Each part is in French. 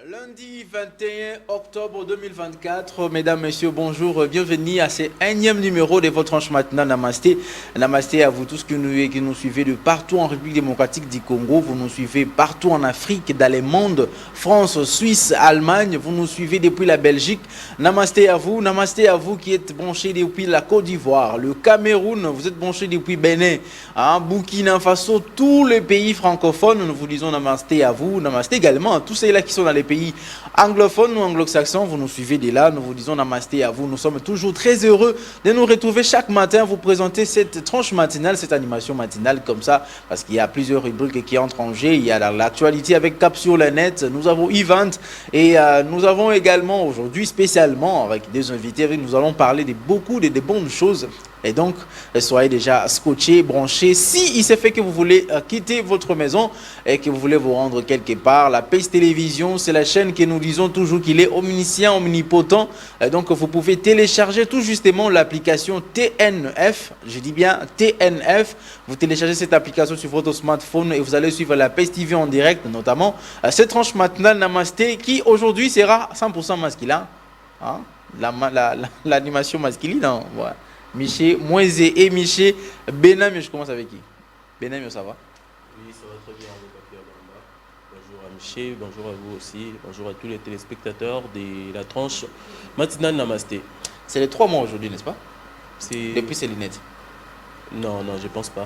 Lundi 21 octobre 2024, mesdames, messieurs, bonjour, bienvenue à ce énième numéro de votre tranche matinale Namasté. Namasté à vous tous qui nous suivez de partout en République démocratique du Congo, vous nous suivez partout en Afrique, dans le monde, France, Suisse, Allemagne, vous nous suivez depuis la Belgique. Namasté à vous qui êtes branchés depuis la Côte d'Ivoire, le Cameroun, vous êtes branchés depuis Bénin, Burkina Faso, tous les pays francophones, nous vous disons Namasté à vous, Namasté également à tous ceux-là qui sont dans les pays anglophones ou anglo-saxons, vous nous suivez de là, nous vous disons namasté à vous. Nous sommes toujours très heureux de nous retrouver chaque matin, vous présenter cette tranche matinale, cette animation matinale comme ça, parce qu'il y a plusieurs rubriques qui entrent en jeu. Il y a l'actualité avec Cap sur le net, nous avons Event et nous avons également aujourd'hui spécialement avec des invités, nous allons parler de beaucoup de bonnes choses. Et donc, soyez déjà scotchés, branchés. Si il s'est fait que vous voulez quitter votre maison et que vous voulez vous rendre quelque part, la PACE Télévision, c'est la chaîne que nous disons toujours qu'il est omniscient, omnipotent. Et donc, vous pouvez télécharger tout justement l'application TNF. Je dis bien TNF. Vous téléchargez cette application sur votre smartphone et vous allez suivre la PACE TV en direct, notamment cette tranche matinale Namasté qui aujourd'hui sera 100% masculin. Hein? L'animation masculine, non? Ouais. Miché, Moïse et Miché, Benamio, je commence avec qui? Benamio, ça va? Oui, ça va très bien avec Pierre Bamba. Bonjour à Miché, bonjour à vous aussi, bonjour à tous les téléspectateurs de la tranche matinale Namasté. C'est les 3 mois aujourd'hui, n'est-ce pas? Depuis ces lunettes. Non, je pense pas.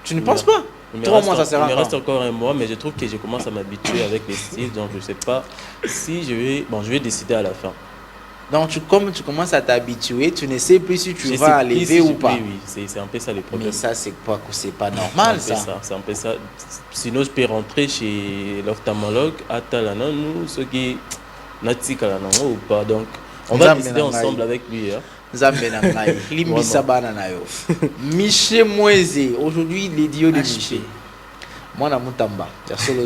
Tu ne penses pas? 3 mois, ça sert à rien. Il me reste encore un mois, mais je trouve que je commence à m'habituer avec les styles, donc je ne sais pas si je vais... Bon, je vais décider à la fin. Donc, comme tu commences à t'habituer, tu ne sais plus si tu vas lever ou pas. Oui, c'est un peu ça le problème. Mais ça, c'est pas normal, ça. C'est un peu ça. Sinon, je peux rentrer chez l'ophtalmologue, à Talana, nous, ceux qui n'ont ou pas. Donc, on va décider ensemble avec lui. Miché Moïse, aujourd'hui, l'idiot de Miché. Moi, na Moutamba, solo.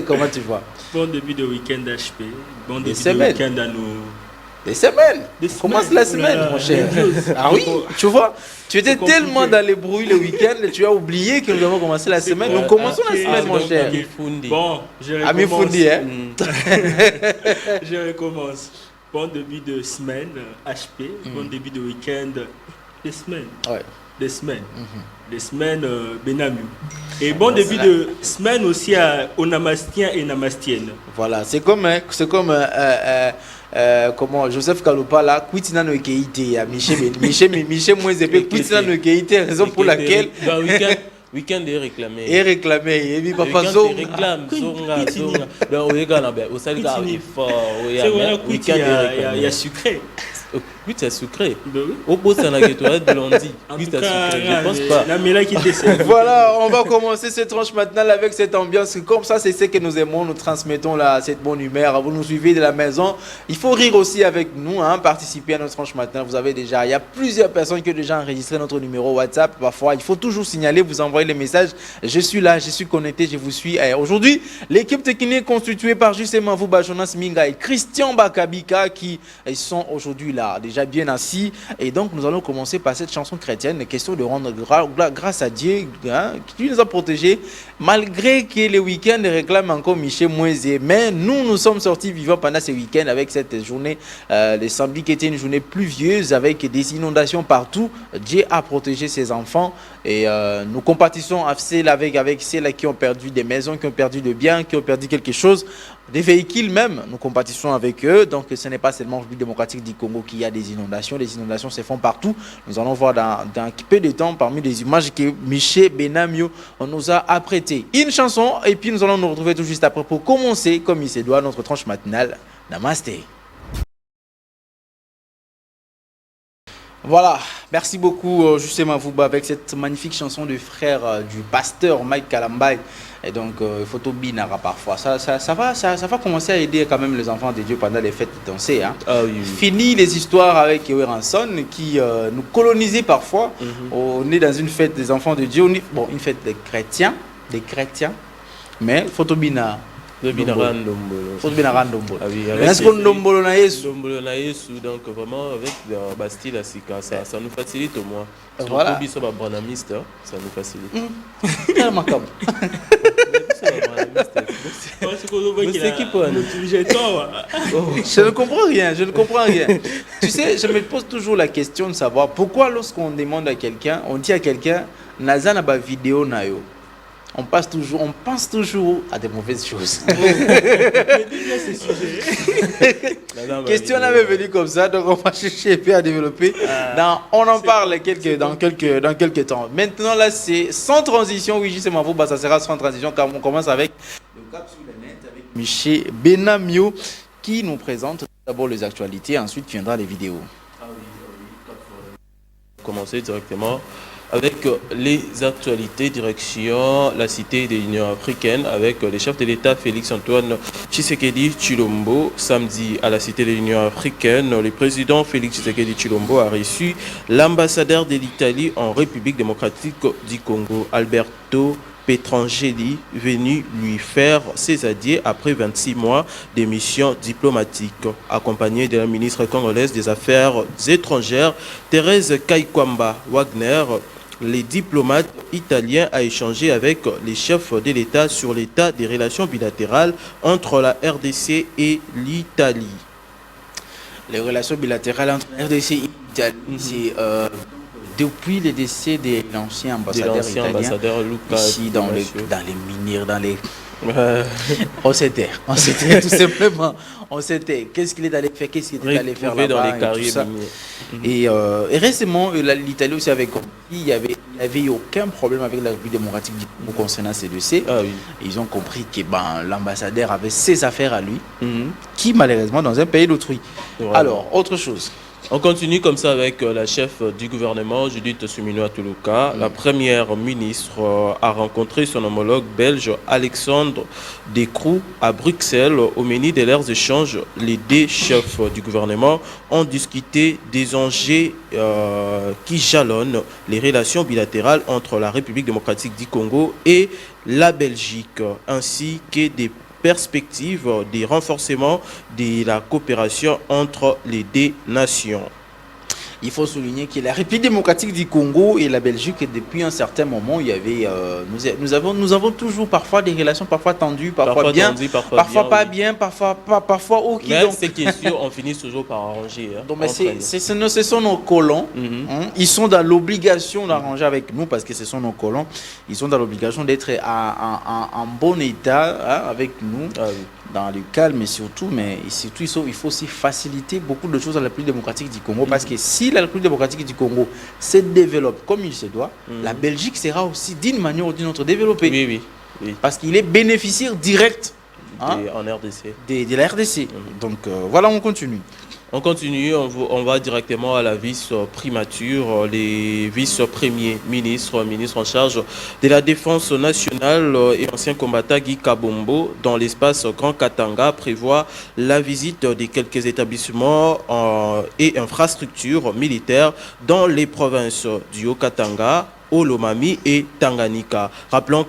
Comment tu vois? Bon début de week-end HP. Bon début de week-end à nous. Des semaines. Commence la semaine, mon cher. Ah oui, tu vois, tu étais tellement dans les bruits le week-end, tu as oublié que nous avons commencé la semaine. Nous commençons la semaine, mon cher. Bon, je recommence. Ami Foundi, hein? Je recommence. Bon début de semaine, HP. Bon début de week-end, des semaines. Ouais. Des semaines. Des semaines Benamio. Et bon début de semaine aussi aux Namastiens et Namastiennes. Voilà, c'est comme comment Joseph Kaloupa là, Kwitina no Keité, Miché Mouezépé, Kwitina no Keité, raison pour laquelle. Week-end est réclamé. Et réclamé. Et puis papa Zonga. Réclame, Zonga. Donc, au Ghana, au Salga, il faut. Week-end, il y a sucré. Oui, c'est sucré. Au bout, c'est un gâteau de lundi. Oui, c'est sucré. Je pense pas. Voilà, on va commencer cette tranche matinale avec cette ambiance. Comme ça, c'est ce que nous aimons. Nous transmettons cette bonne humeur. Vous nous suivez de la maison. Il faut rire aussi avec nous, participer à notre tranche matinale. Vous avez déjà, il y a plusieurs personnes qui ont déjà enregistré notre numéro WhatsApp. Parfois, il faut toujours signaler, vous envoyer les messages. Je suis là, je suis connecté, je vous suis. Aujourd'hui, l'équipe technique est constituée par justement vous, Jonas Minga et Christian Bakabika, qui sont aujourd'hui là, déjà bien assis. Et donc, nous allons commencer par cette chanson chrétienne, question de rendre grâce à Dieu, qui nous a protégés, malgré que les week-ends réclament encore Miché Moïse. Mais nous sommes sortis vivants pendant ces week-ends avec cette journée, le samedi qui était une journée pluvieuse, avec des inondations partout. Dieu a protégé ses enfants. Et nous compatissons avec ceux-là qui ont perdu des maisons, qui ont perdu des biens, qui ont perdu quelque chose, des véhicules même. Nous compatissons avec eux. Donc ce n'est pas seulement en République démocratique du Congo qu'il y a des inondations. Les inondations se font partout. Nous allons voir dans peu de temps parmi les images que Miché Benamio nous a apprêtées. Une chanson et puis nous allons nous retrouver tout juste après pour commencer, comme il se doit, notre tranche matinale. Namasté. Voilà, merci beaucoup justement vous avec cette magnifique chanson du frère du pasteur Mike Kalambay. Et donc photo binara parfois. Ça va commencer à aider quand même les enfants de Dieu pendant les fêtes de danser. Ah, oui. Fini les histoires avec Ranson qui nous colonisait parfois. On est dans une fête des enfants de Dieu, une fête des chrétiens, mais photo binara. Faut bien rendre Ah oui, est-ce qu'on Ndombolo na Yesu? Ndombolo na Yesu, donc vraiment avec Bastille Asika, ça nous facilite au moins. Voilà. Si on est branamiste, ça nous facilite. Tellement comme. c'est qui pour Je ne comprends rien, je ne comprends rien. Tu sais, je me pose toujours la question de savoir pourquoi lorsqu'on demande à quelqu'un, on dit à quelqu'un, Naza n'a pas vidéo nayo. On pense toujours à des mauvaises choses. Question avait venu comme ça, donc on va chercher et puis à développer. On en parle dans quelques temps. Maintenant, là, c'est sans transition. Oui, c'est Mavou, ça sera sans transition car on commence avec le cap sur le net avec Michel Benamio qui nous présente d'abord les actualités, ensuite viendra les vidéos. Commencer directement avec les actualités, direction la cité de l'Union africaine avec le chef de l'État Félix-Antoine Tshisekedi Tshilombo. Samedi à la cité de l'Union africaine, le président Félix Tshisekedi Tshilombo a reçu l'ambassadeur de l'Italie en République démocratique du Congo, Alberto Petrangeli, venu lui faire ses adieux après 26 mois de mission diplomatique. Accompagné de la ministre congolaise des Affaires étrangères, Thérèse Kaikwamba Wagner, les diplomates italiens a échangé avec les chefs de l'État sur l'état des relations bilatérales entre la RDC et l'Italie. Les relations bilatérales entre la RDC et l'Italie, c'est depuis le décès de l'ancien ambassadeur italien, Luca ici dans les minières, dans les... on s'était tout simplement. On s'était. Qu'est-ce qu'il est allé faire, qu'est-ce qu'il est allé faire là-bas dans les carrières et récemment, l'Italie aussi avait compris il n'y avait eu aucun problème avec la République démocratique du Congo concernant ces dossiers. Ils ont compris que l'ambassadeur avait ses affaires à lui, qui malheureusement dans un pays d'autrui. Alors, autre chose. On continue comme ça avec la chef du gouvernement, Judith Suminwa Tuluka. La première ministre a rencontré son homologue belge Alexandre Decroux à Bruxelles. Au menu de leurs échanges, les deux chefs du gouvernement ont discuté des enjeux qui jalonnent les relations bilatérales entre la République démocratique du Congo et la Belgique, ainsi que des perspective des renforcements de la coopération entre les deux nations. Il faut souligner que la République démocratique du Congo et la Belgique, depuis un certain moment, il y avait, nous avons toujours parfois des relations parfois tendues, parfois bien, parfois pas bien, parfois ok. Mais ces questions, on finit toujours par arranger. Donc, ce sont nos colons. Ils sont dans l'obligation d'arranger avec nous parce que ce sont nos colons. Ils sont dans l'obligation d'être en bon état avec nous. Dans le calme et surtout, il faut aussi faciliter beaucoup de choses à la République démocratique du Congo parce que si la République démocratique du Congo se développe comme il se doit, la Belgique sera aussi d'une manière ou d'une autre développée. Oui. Parce qu'il est bénéficiaire direct en RDC. De la RDC. Donc voilà, on continue. On continue, on va directement à la vice-primature, les vice-premiers ministres en charge de la défense nationale et ancien combattant Guy Kabombo dans l'espace Grand Katanga prévoit la visite de quelques établissements et infrastructures militaires dans les provinces du Haut-Katanga, Olomami et Tanganyika. Rappelons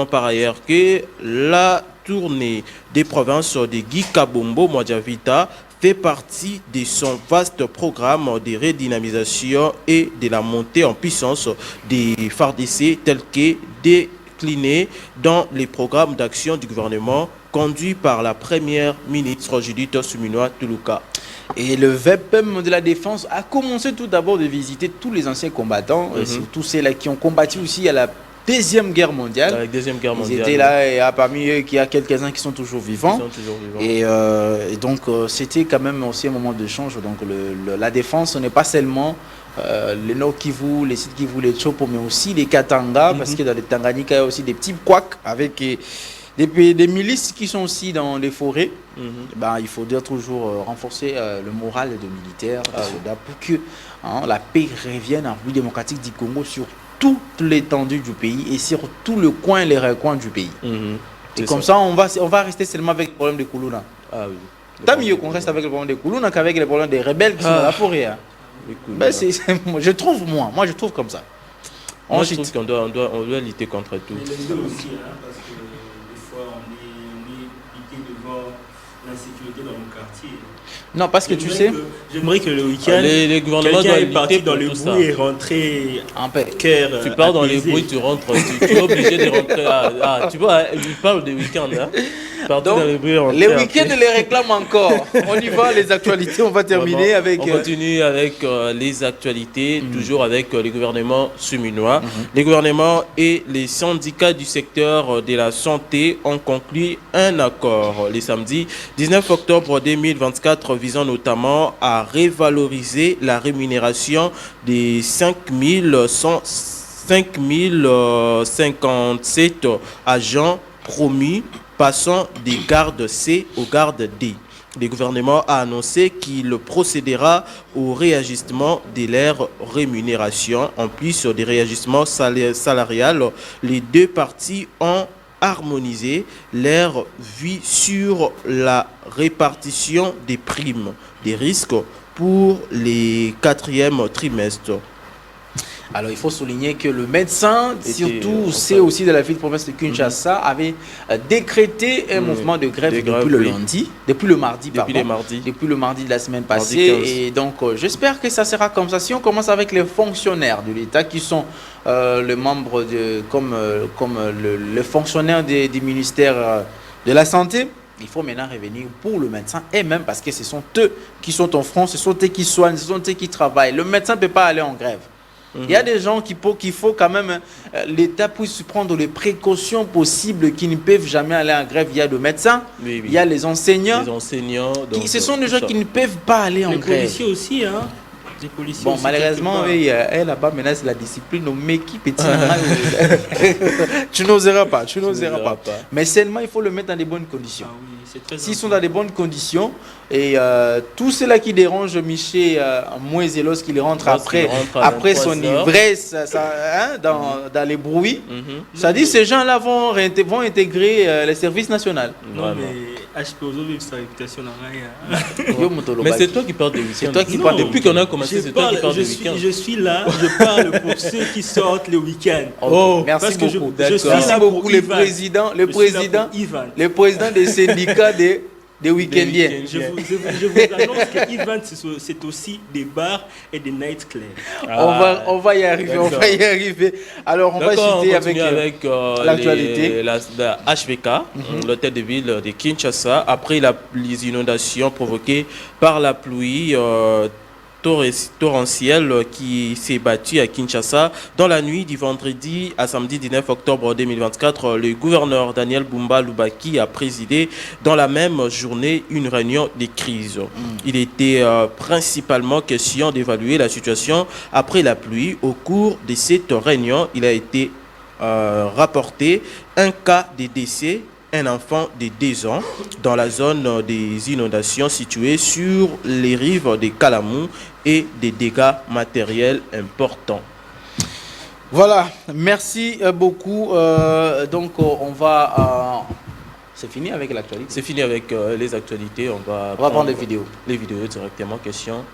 par ailleurs que la tournée des provinces de Guy Kabombo Mwadjavita fait partie de son vaste programme de redynamisation et de la montée en puissance des FARDC tels que déclinés dans les programmes d'action du gouvernement conduits par la première ministre Judith Suminwa Tuluka. Et le VEPM de la défense a commencé tout d'abord de visiter tous les anciens combattants, surtout ceux-là qui ont combattu aussi à la Deuxième Guerre mondiale. Ils étaient là et parmi eux, il y a quelques-uns qui sont toujours vivants. Et donc, c'était quand même aussi un moment de change. Donc, la défense, ce n'est pas seulement les Nord Kivu, les Sud Kivu, les Chopo, mais aussi les Katanga, parce que dans les Tanganyika, il y a aussi des petits couacs avec des milices qui sont aussi dans les forêts. Il faudrait toujours renforcer le moral des militaires, des soldats, pour que la paix revienne en République démocratique du Congo sur toute l'étendue du pays et sur tout le coin et les recoins du pays. Et comme ça, on va rester seulement avec le problème de Koulouna. Tant mieux qu'on reste avec le problème de Koulouna qu'avec le problème des rebelles qui sont dans la forêt. Je trouve comme ça. Moi, je trouve qu'on doit lutter contre tout. Mais les deux aussi, parce que des fois, on est piqué devant l'insécurité dans nos quartiers. Non, parce que tu sais... J'aimerais que le week-end, les gouvernements quelqu'un est parti dans le bruit et rentré en paix. Tu pars dans les bruits, tu rentres, tu es obligé de rentrer. Tu vois, il parle de week-end. Partout Donc, dans les bruits, on les fait week-ends, après. les réclament encore. On y va, les actualités, on va terminer Vraiment, avec... On continue avec les actualités, toujours avec les gouvernements suminois. Les gouvernements et les syndicats du secteur de la santé ont conclu un accord le samedi 19 octobre 2024 visant notamment à revaloriser la rémunération des 5057 agents promus passant des gardes C aux gardes D. Le gouvernement a annoncé qu'il procédera au réajustement de leur rémunération. En plus des réajustements salariales, les deux parties ont harmonisé leur vue sur la répartition des primes, des risques pour les quatrièmes trimestres. Alors, il faut souligner que le médecin, Était, surtout, c'est aussi de la ville de province de Kinshasa, avait décrété un mouvement de grève depuis le lundi, depuis le mardi, Depuis le mardi de la semaine Mardi passée. 15. Et donc, j'espère que ça sera comme ça. Si on commence avec les fonctionnaires de l'État qui sont les membres comme le fonctionnaire du ministère de la Santé, il faut maintenant revenir pour le médecin et même parce que ce sont eux qui sont en front, ce sont eux qui soignent, ce sont eux qui travaillent. Le médecin ne peut pas aller en grève. Il y a des gens qu'il faut quand même, l'État puisse prendre les précautions possibles qui ne peuvent jamais aller en grève. Il y a le médecin, Oui, oui. il y a les enseignants. Donc, Ce sont des gens qui ne peuvent pas aller en Les grève. policiers aussi, hein. Les policiers Bon, aussi, malheureusement, quelque oui, elle là-bas, maintenant, c'est la discipline. Mais qui petit mal, tu n'oseras pas, tu n'oseras pas. Mais seulement, il faut le mettre dans des bonnes conditions. part. Ah oui, c'est très S'ils sont dans des bonnes conditions, et tout cela qui dérange Michel Moïse lorsqu'il rentre après son 23 heures. ivresse dans les bruits, ça dit ces gens-là vont intégrer les services nationaux. Non, Vraiment. mais HP Ozo sa réputation dans rien. Yo, Motolo Mais c'est Baki. toi qui parles de week-end. C'est toi qui Non, parles de Depuis qu'on a commencé, c'est toi qui parles de je week-end. suis là, je parle pour ceux qui sortent le week-end. Oh, merci parce que beaucoup. je suis Merci là beaucoup pour le Ivan. président, Je suis là pour Ivan. le président des syndicats des week-endiens. Je vous annonce que Ivan, c'est aussi des bars et des nightclubs. On va y arriver, on va y arriver. Alors, on va citer avec l'actualité. la HVK, l'hôtel de ville de Kinshasa, après les inondations provoquées par la pluie torrentielle qui s'est battue à Kinshasa dans la nuit du vendredi à samedi 19 octobre 2024. Le gouverneur Daniel Bumba Lubaki a présidé dans la même journée une réunion de crise. Il était principalement question d'évaluer la situation après la pluie. Au cours de cette réunion, il a été rapporté un cas de décès, un enfant de 2 ans dans la zone des inondations située sur les rives de Kalamou et des dégâts matériels importants. Voilà, merci beaucoup. Donc, on va... c'est fini avec l'actualité. C'est fini avec les actualités. On va prendre les vidéos. Les vidéos directement. Question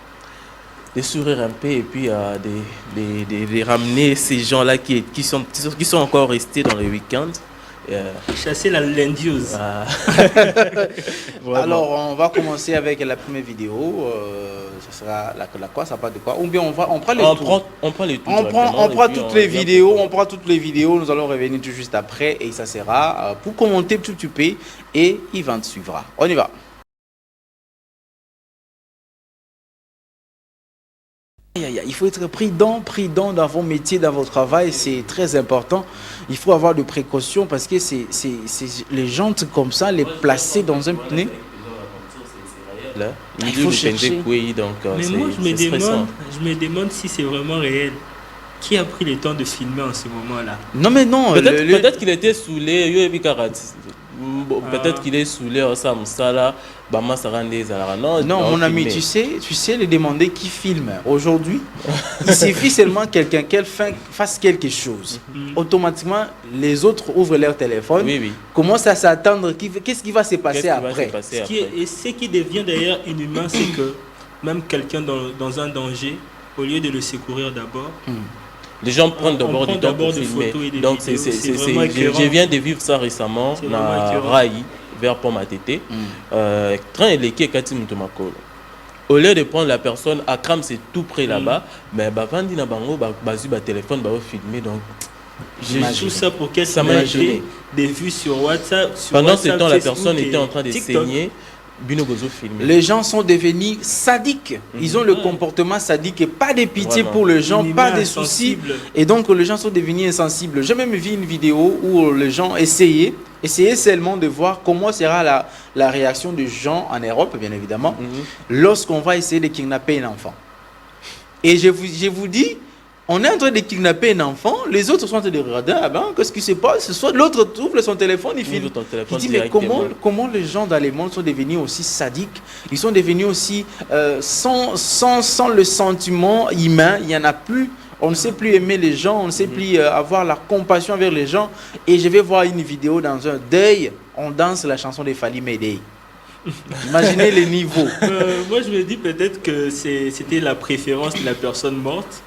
de sourire un peu et puis de ramener ces gens-là qui sont encore restés dans le week-end. Chasser la lendiose. Alors, on va commencer avec la première vidéo. Ce sera la quoi, ça parle de quoi? Ou bien on prend les tours. On prend les tours. On prend toutes les vidéos. On prend toutes les vidéos. Nous allons revenir tout juste après et ça sera pour commenter tout tu peux et Yvan suivra. On y va. Il faut être prudent dans vos métiers, dans votre travail, c'est très important. Il faut avoir de précautions parce que c'est les jantes comme ça, les placer dans un pneu. Il faut chercher. Donc, mais moi, je me demande si c'est vraiment réel. Qui a pris le temps de filmer en ce moment-là? Non, mais non. Peut-être qu'il était saoulé. Peut-être qu'il est saoulé. Non, mon ami, tu sais les demander qui filme. Aujourd'hui, il suffit seulement quelqu'un qui fasse quelque chose. Automatiquement, les autres ouvrent leur téléphone, commencent à s'attendre. Qu'est-ce qui va se passer après? Ce qui devient d'ailleurs inhumain, c'est que même quelqu'un dans un danger, au lieu de le secourir d'abord, les gens prennent d'abord du temps pour filmer. Donc, je viens de vivre ça récemment dans Rai, vers Pomatete. Train éléqué Kati Mutumakolo. Au lieu de prendre la personne, Akram c'est tout près là-bas, mais Bavandi na bango, bazu ba téléphone, ba filmer. Donc, J'ai tout ça pour qu'elle Ça m'a gêné. Des vues sur WhatsApp. Pendant ce temps, la Facebook personne et était en train de TikTok. saigner. Bino Bozo film. Les gens sont devenus sadiques. Ils ont le comportement sadique et pas de pitié pour les gens, pas de soucis. Et donc les gens sont devenus insensibles. J'ai même vu une vidéo où les gens essayaient seulement de voir comment sera la réaction des gens en Europe, bien évidemment, lorsqu'on va essayer de kidnapper un enfant. Et je vous dis, on est en train de kidnapper un enfant, les autres sont en train de regarder, ah ben, qu'est-ce qui se passe? Soit l'autre ouvre son téléphone, il filme. Il dit, mais comment les gens dans les mondes sont devenus aussi sadiques? Ils sont devenus aussi sans le sentiment humain, il n'y en a plus. On ne sait plus aimer les gens, on ne sait plus avoir la compassion envers les gens. Et je vais voir une vidéo dans un deuil, on danse la chanson de Fally Mayday. Imaginez les niveaux. Moi, je me dis peut-être que c'était la préférence de la personne morte.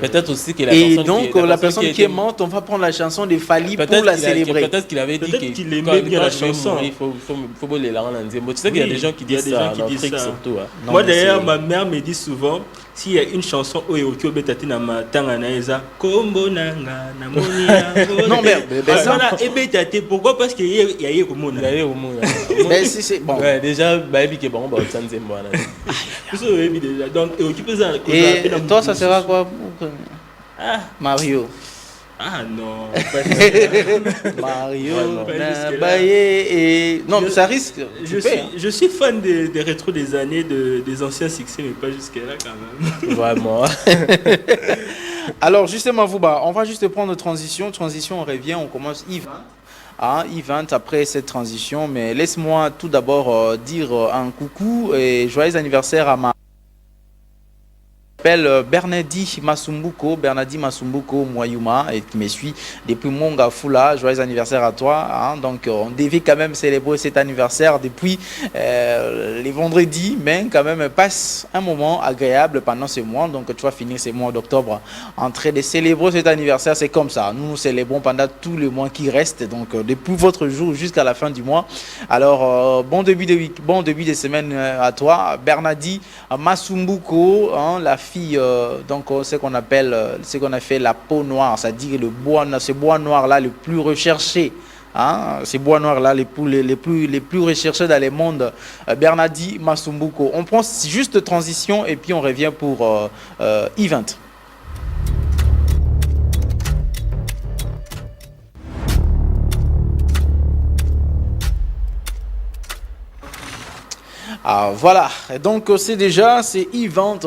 Peut-être aussi que la personne qui est morte, on va prendre la chanson de Fally pour la célébrer. Peut-être qu'il avait dit qu'il aimait bien la chanson. Il faut les langues. Tu sais qu'il y a des gens qui disent ça en Afrique surtout. Moi d'ailleurs, ma mère me dit souvent, s'il y a une chanson où Eokyo Betati na matanga na eza kombo nanga na monia. Non mais ça Ebetate, pourquoi? Parce qu'il y a Yekomona. Mais si c'est bon. Ouais, déjà baby qui bon tsanze mwana. Donc Eokyo peut ça. Et toi ça sera quoi? Mario. Ah non, Mario, et... Non, mais ça risque. Je suis fan des rétros des années, des anciens succès, mais pas jusque-là quand même. Vraiment. Alors, justement, on va juste prendre transition. Transition, on revient, on commence Yvan, après cette transition. Mais laisse-moi tout d'abord dire un coucou et joyeux anniversaire à ma... Bernardi Masumbuko Moyuma et qui me suit depuis Mongafula. Joyeux anniversaire à toi, hein. Donc on devait quand même célébrer cet anniversaire depuis les vendredis, mais quand même passe un moment agréable pendant ce mois. Donc tu vas finir ce mois d'octobre en train de célébrer cet anniversaire. C'est comme ça, nous célébrons pendant tous les mois qui restent, donc depuis votre jour jusqu'à la fin du mois. Alors bon début de semaine à toi Bernardi Masumbuko, hein, la fille, donc ce qu'on appelle, ce qu'on a fait la peau noire, c'est-à-dire ce bois noir là le plus recherché, hein, ces bois noirs là les plus recherchés dans les mondes. Bernardi Masumbuko. On prend juste transition et puis on revient pour Event. Ah, voilà, donc c'est Event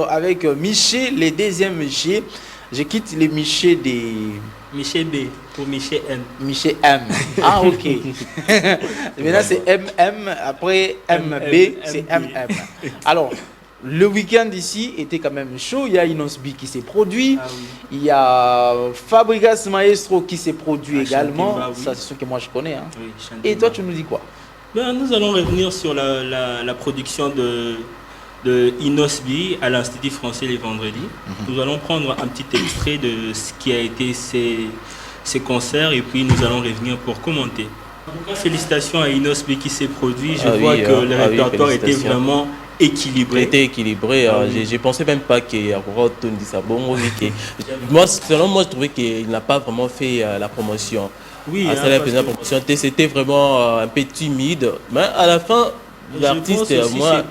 avec Miché, les deuxièmes Miché. Je quitte les Miché des... Miché B pour Miché M. Miché M. Ah, ok. Maintenant c'est MM, après MB, c'est MM. Alors, le week-end ici était quand même chaud. Il y a Inosbi qui s'est produit. Ah, oui. Il y a Fabrigas Maestro qui s'est produit également. Oui. Ça, c'est ce que moi je connais. Hein. Oui, et toi, tu nous dis quoi? Ben, nous allons revenir sur la production de Inosbi à l'Institut français les vendredis. Nous allons prendre un petit extrait de ce qui a été ces concerts et puis nous allons revenir pour commenter. En tout cas, félicitations à Inosbi qui s'est produit. Je vois que le répertoire était vraiment équilibré. Était équilibré. Je pensais même pas qu'il y a Tony Sabon. Moi, selon moi, je trouvais qu'il n'a pas vraiment fait la promotion. Oui, c'était vraiment un peu timide, mais à la fin, l'artiste, moi,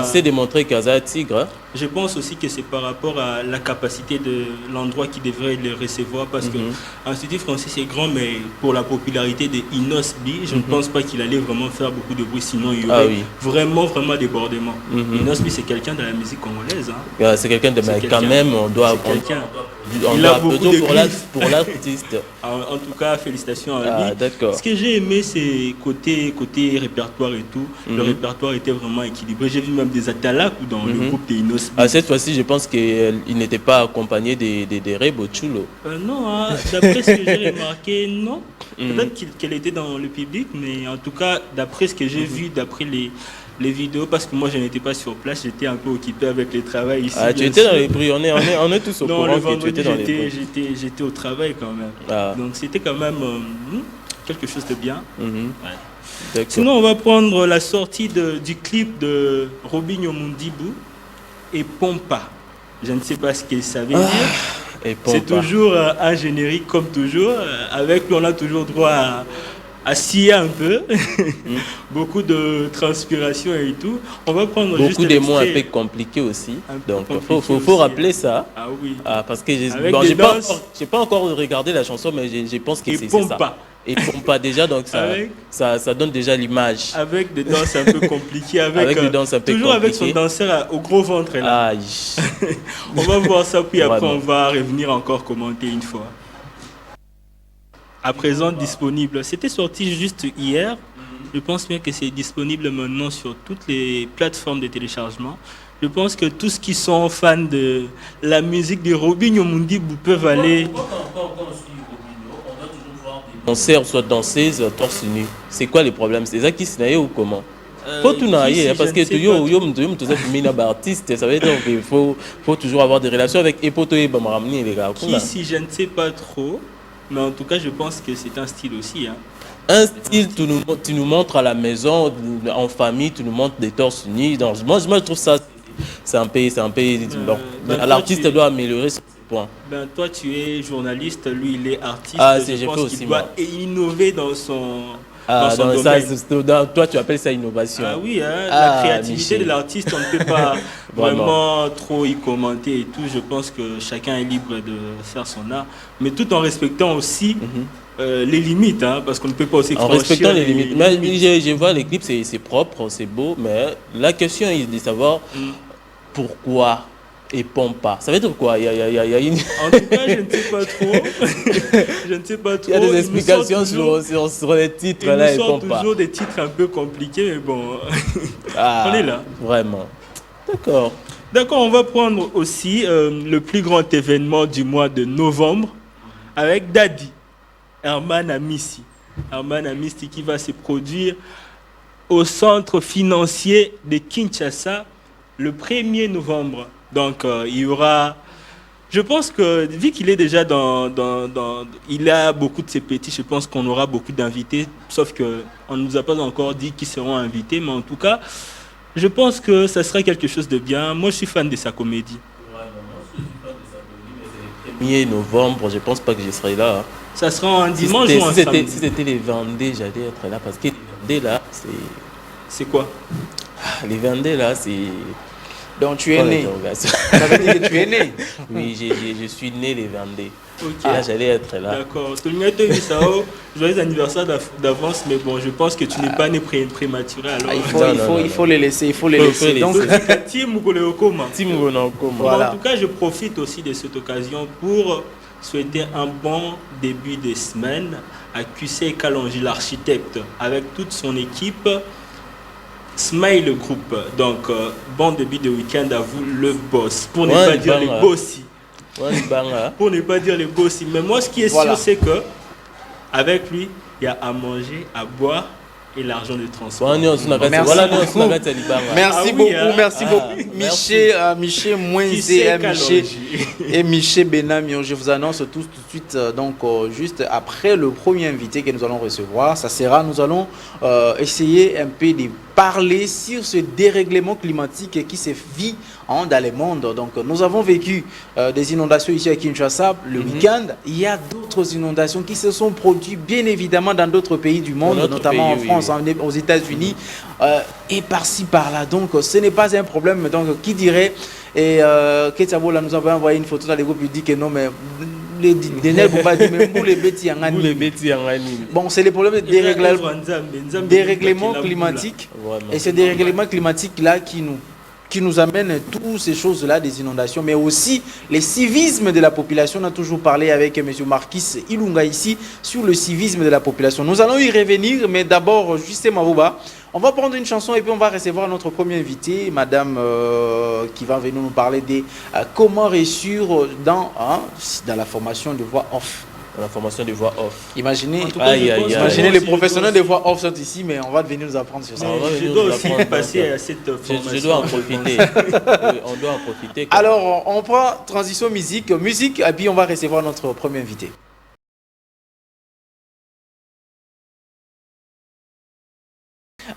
s'est démontré qu'Aza Tigre. Hein. Je pense aussi que c'est par rapport à la capacité de l'endroit qui devrait le recevoir, parce que l'Institut français c'est grand, mais pour la popularité de Inosbi, je ne pense pas qu'il allait vraiment faire beaucoup de bruit, sinon il y aurait vraiment débordement. Inosbi c'est quelqu'un de la musique congolaise. Hein. C'est quelqu'un de mais quand même, on doit il a beaucoup de pour l'artiste. En tout cas, félicitations à lui. Ce que j'ai aimé, c'est côté répertoire et tout. Le répertoire était vraiment équilibré. J'ai vu même des Atalaku dans le groupe de Inosbi. Cette fois-ci, je pense qu'il n'était pas accompagné des Rebo Chulo. Non, hein, d'après ce que j'ai remarqué, non. Peut-être qu'elle était dans le public, mais en tout cas, d'après ce que j'ai vu, d'après les vidéos, parce que moi je n'étais pas sur place, j'étais un peu occupé avec le travail ici. Ah, tu étais dans les bruits, on est tous au courant que tu étais dans les bruits. J'étais au travail quand même. Donc c'était quand même quelque chose de bien. Sinon on va prendre la sortie du clip de Robinho Mundibou et Pompa. Je ne sais pas ce que ça veut dire. C'est toujours un générique comme toujours. Avec lui, on a toujours droit à scier un peu. Beaucoup de transpiration et tout. On va prendre beaucoup de mots un peu compliqués aussi. Donc, il faut rappeler ça. Ah oui. Parce que j'ai pas encore regardé la chanson, mais je pense que c'est ça. Et pompa déjà, donc ça donne déjà l'image. Avec des danses un peu compliquées. Avec des danses un peu toujours compliquées. Avec son danseur au gros ventre là. On va voir ça, puis après on va revenir encore commenter une fois. À présent disponible. C'était sorti juste hier. Je pense bien que c'est disponible maintenant sur toutes les plateformes de téléchargement. Je pense que tous qui sont fans de la musique de Robinho Mundi peuvent aller. Danseur, soit danseuse, torse nu. C'est quoi les problèmes? C'est ça qui s'est ou comment? Faut tout naïe, parce que tu es artiste, ça veut dire qu'il faut toujours avoir des relations avec Epoto et Bamaramni et les gars. Qui, si je ne sais pas trop. Mais en tout cas, je pense que c'est un style aussi. Hein. Un style, tu nous montres à la maison, en famille, tu nous montres des torses unis. Donc, moi, je trouve ça, c'est un peu bon. L'artiste doit améliorer ce point. Ben, toi, tu es journaliste, lui, il est artiste. Je pense qu'il doit innover dans son domaine. Toi, tu appelles ça innovation. Ah oui, la créativité de l'artiste, on ne peut pas vraiment trop y commenter et tout. Je pense que chacun est libre de faire son art, mais tout en respectant aussi les limites, parce qu'on ne peut pas aussi franchir. En respectant les limites. Mais je vois les clips, c'est propre, c'est beau, mais la question est de savoir pourquoi et pompa. Ça veut dire quoi? Il y a une... En tout cas, je ne sais pas trop. Je ne sais pas trop. Il y a des explications sur les titres. Là, ils sont toujours des titres un peu compliqués, mais bon, on est là. Vraiment. D'accord. D'accord, on va prendre aussi le plus grand événement du mois de novembre avec Daddy, Herman Amissi. Herman Amissi qui va se produire au centre financier de Kinshasa le 1er novembre. Donc, il y aura... Je pense que, vu qu'il est déjà il a beaucoup de ses petits, je pense qu'on aura beaucoup d'invités, sauf qu'on ne nous a pas encore dit qui seront invités, mais en tout cas, je pense que ça sera quelque chose de bien. Moi, je suis fan de sa comédie. Ouais, moi, je suis fan de sa comédie, mais c'est le 1er novembre, je pense pas que je serai là. Ça sera un dimanche ou un samedi? Si c'était les Vendées, j'allais être là, parce que les Vendées, là, c'est... C'est quoi? Les Vendées, là, c'est... Donc tu es né. Ça veut dire que tu es né. Oui, je suis né les Vendées. Okay. Là, j'allais être là. D'accord. Joyeux anniversaire d'avance, mais bon, je pense que tu n'es pas né prématuré. Alors... il faut les laisser. Donc, Tim Goleokoma. Voilà. En tout cas, je profite aussi de cette occasion pour souhaiter un bon début de semaine à QC Kalonji, l'architecte, avec toute son équipe. Smile Group, donc bon début de week-end à vous, le boss. Pour ne pas dire les bossy. Pour ne pas dire les bossy. Mais moi, ce qui est sûr, c'est que avec lui, il y a à manger, à boire et l'argent de transport. Merci beaucoup. Miché Mouenzé et Miché Benamion. Je vous annonce tout de suite, donc juste après le premier invité que nous allons recevoir, nous allons essayer un peu de parler sur ce dérèglement climatique qui se vit dans le monde. Donc, nous avons vécu des inondations ici à Kinshasa le week-end. Il y a d'autres inondations qui se sont produites, bien évidemment, dans d'autres pays du monde, notamment en France, aux États-Unis, et par-ci, par-là. Donc, ce n'est pas un problème. Donc, qui dirait, et Ketsabola nous avait envoyé une photo dans les groupes, il dit que non, mais les bon, c'est le problème de dérèglement climatique. Et c'est des dérèglements climatiques là qui nous amènent toutes ces choses-là, des inondations, mais aussi les civismes de la population. On a toujours parlé avec M. Marquis Ilunga ici sur le civisme de la population. Nous allons y revenir, mais d'abord, Juste Marouba, on va prendre une chanson et puis on va recevoir notre premier invité, madame qui va venir nous parler de comment réussir dans la formation de voix off. La formation de voix off. Imaginez, les professionnels de voix off sont ici, mais on va venir nous apprendre sur ça. Je dois aussi passer à cette formation. Je dois en profiter. On doit en profiter. Alors, on prend transition musique, et puis on va recevoir notre premier invité.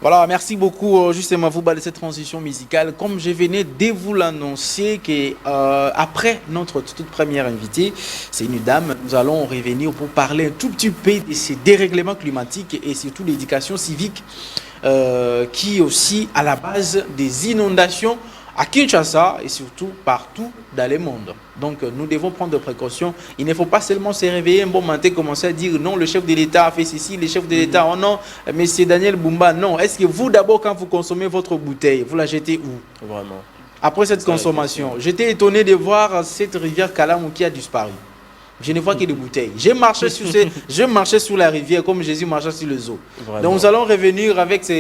Voilà, merci beaucoup justement vous de cette transition musicale. Comme je venais de vous l'annoncer, que après notre toute première invitée, c'est une dame, nous allons revenir pour parler un tout petit peu de ces dérèglements climatiques et surtout l'éducation civique qui est aussi à la base des inondations à Kinshasa et surtout partout dans le monde. Donc nous devons prendre des précautions. Il ne faut pas seulement se réveiller un bon matin et commencer à dire non, le chef de l'État a fait ceci, le chef de l'État, oh non, monsieur Daniel Bumba, non. Est-ce que vous d'abord quand vous consommez votre bouteille, vous la jetez où? Vraiment. Après cette consommation, j'étais étonné de voir cette rivière Kalamou qui a disparu. Je ne vois que des bouteilles. Je marchais sur la rivière comme Jésus marchait sur les eaux. Vraiment. Donc nous allons revenir avec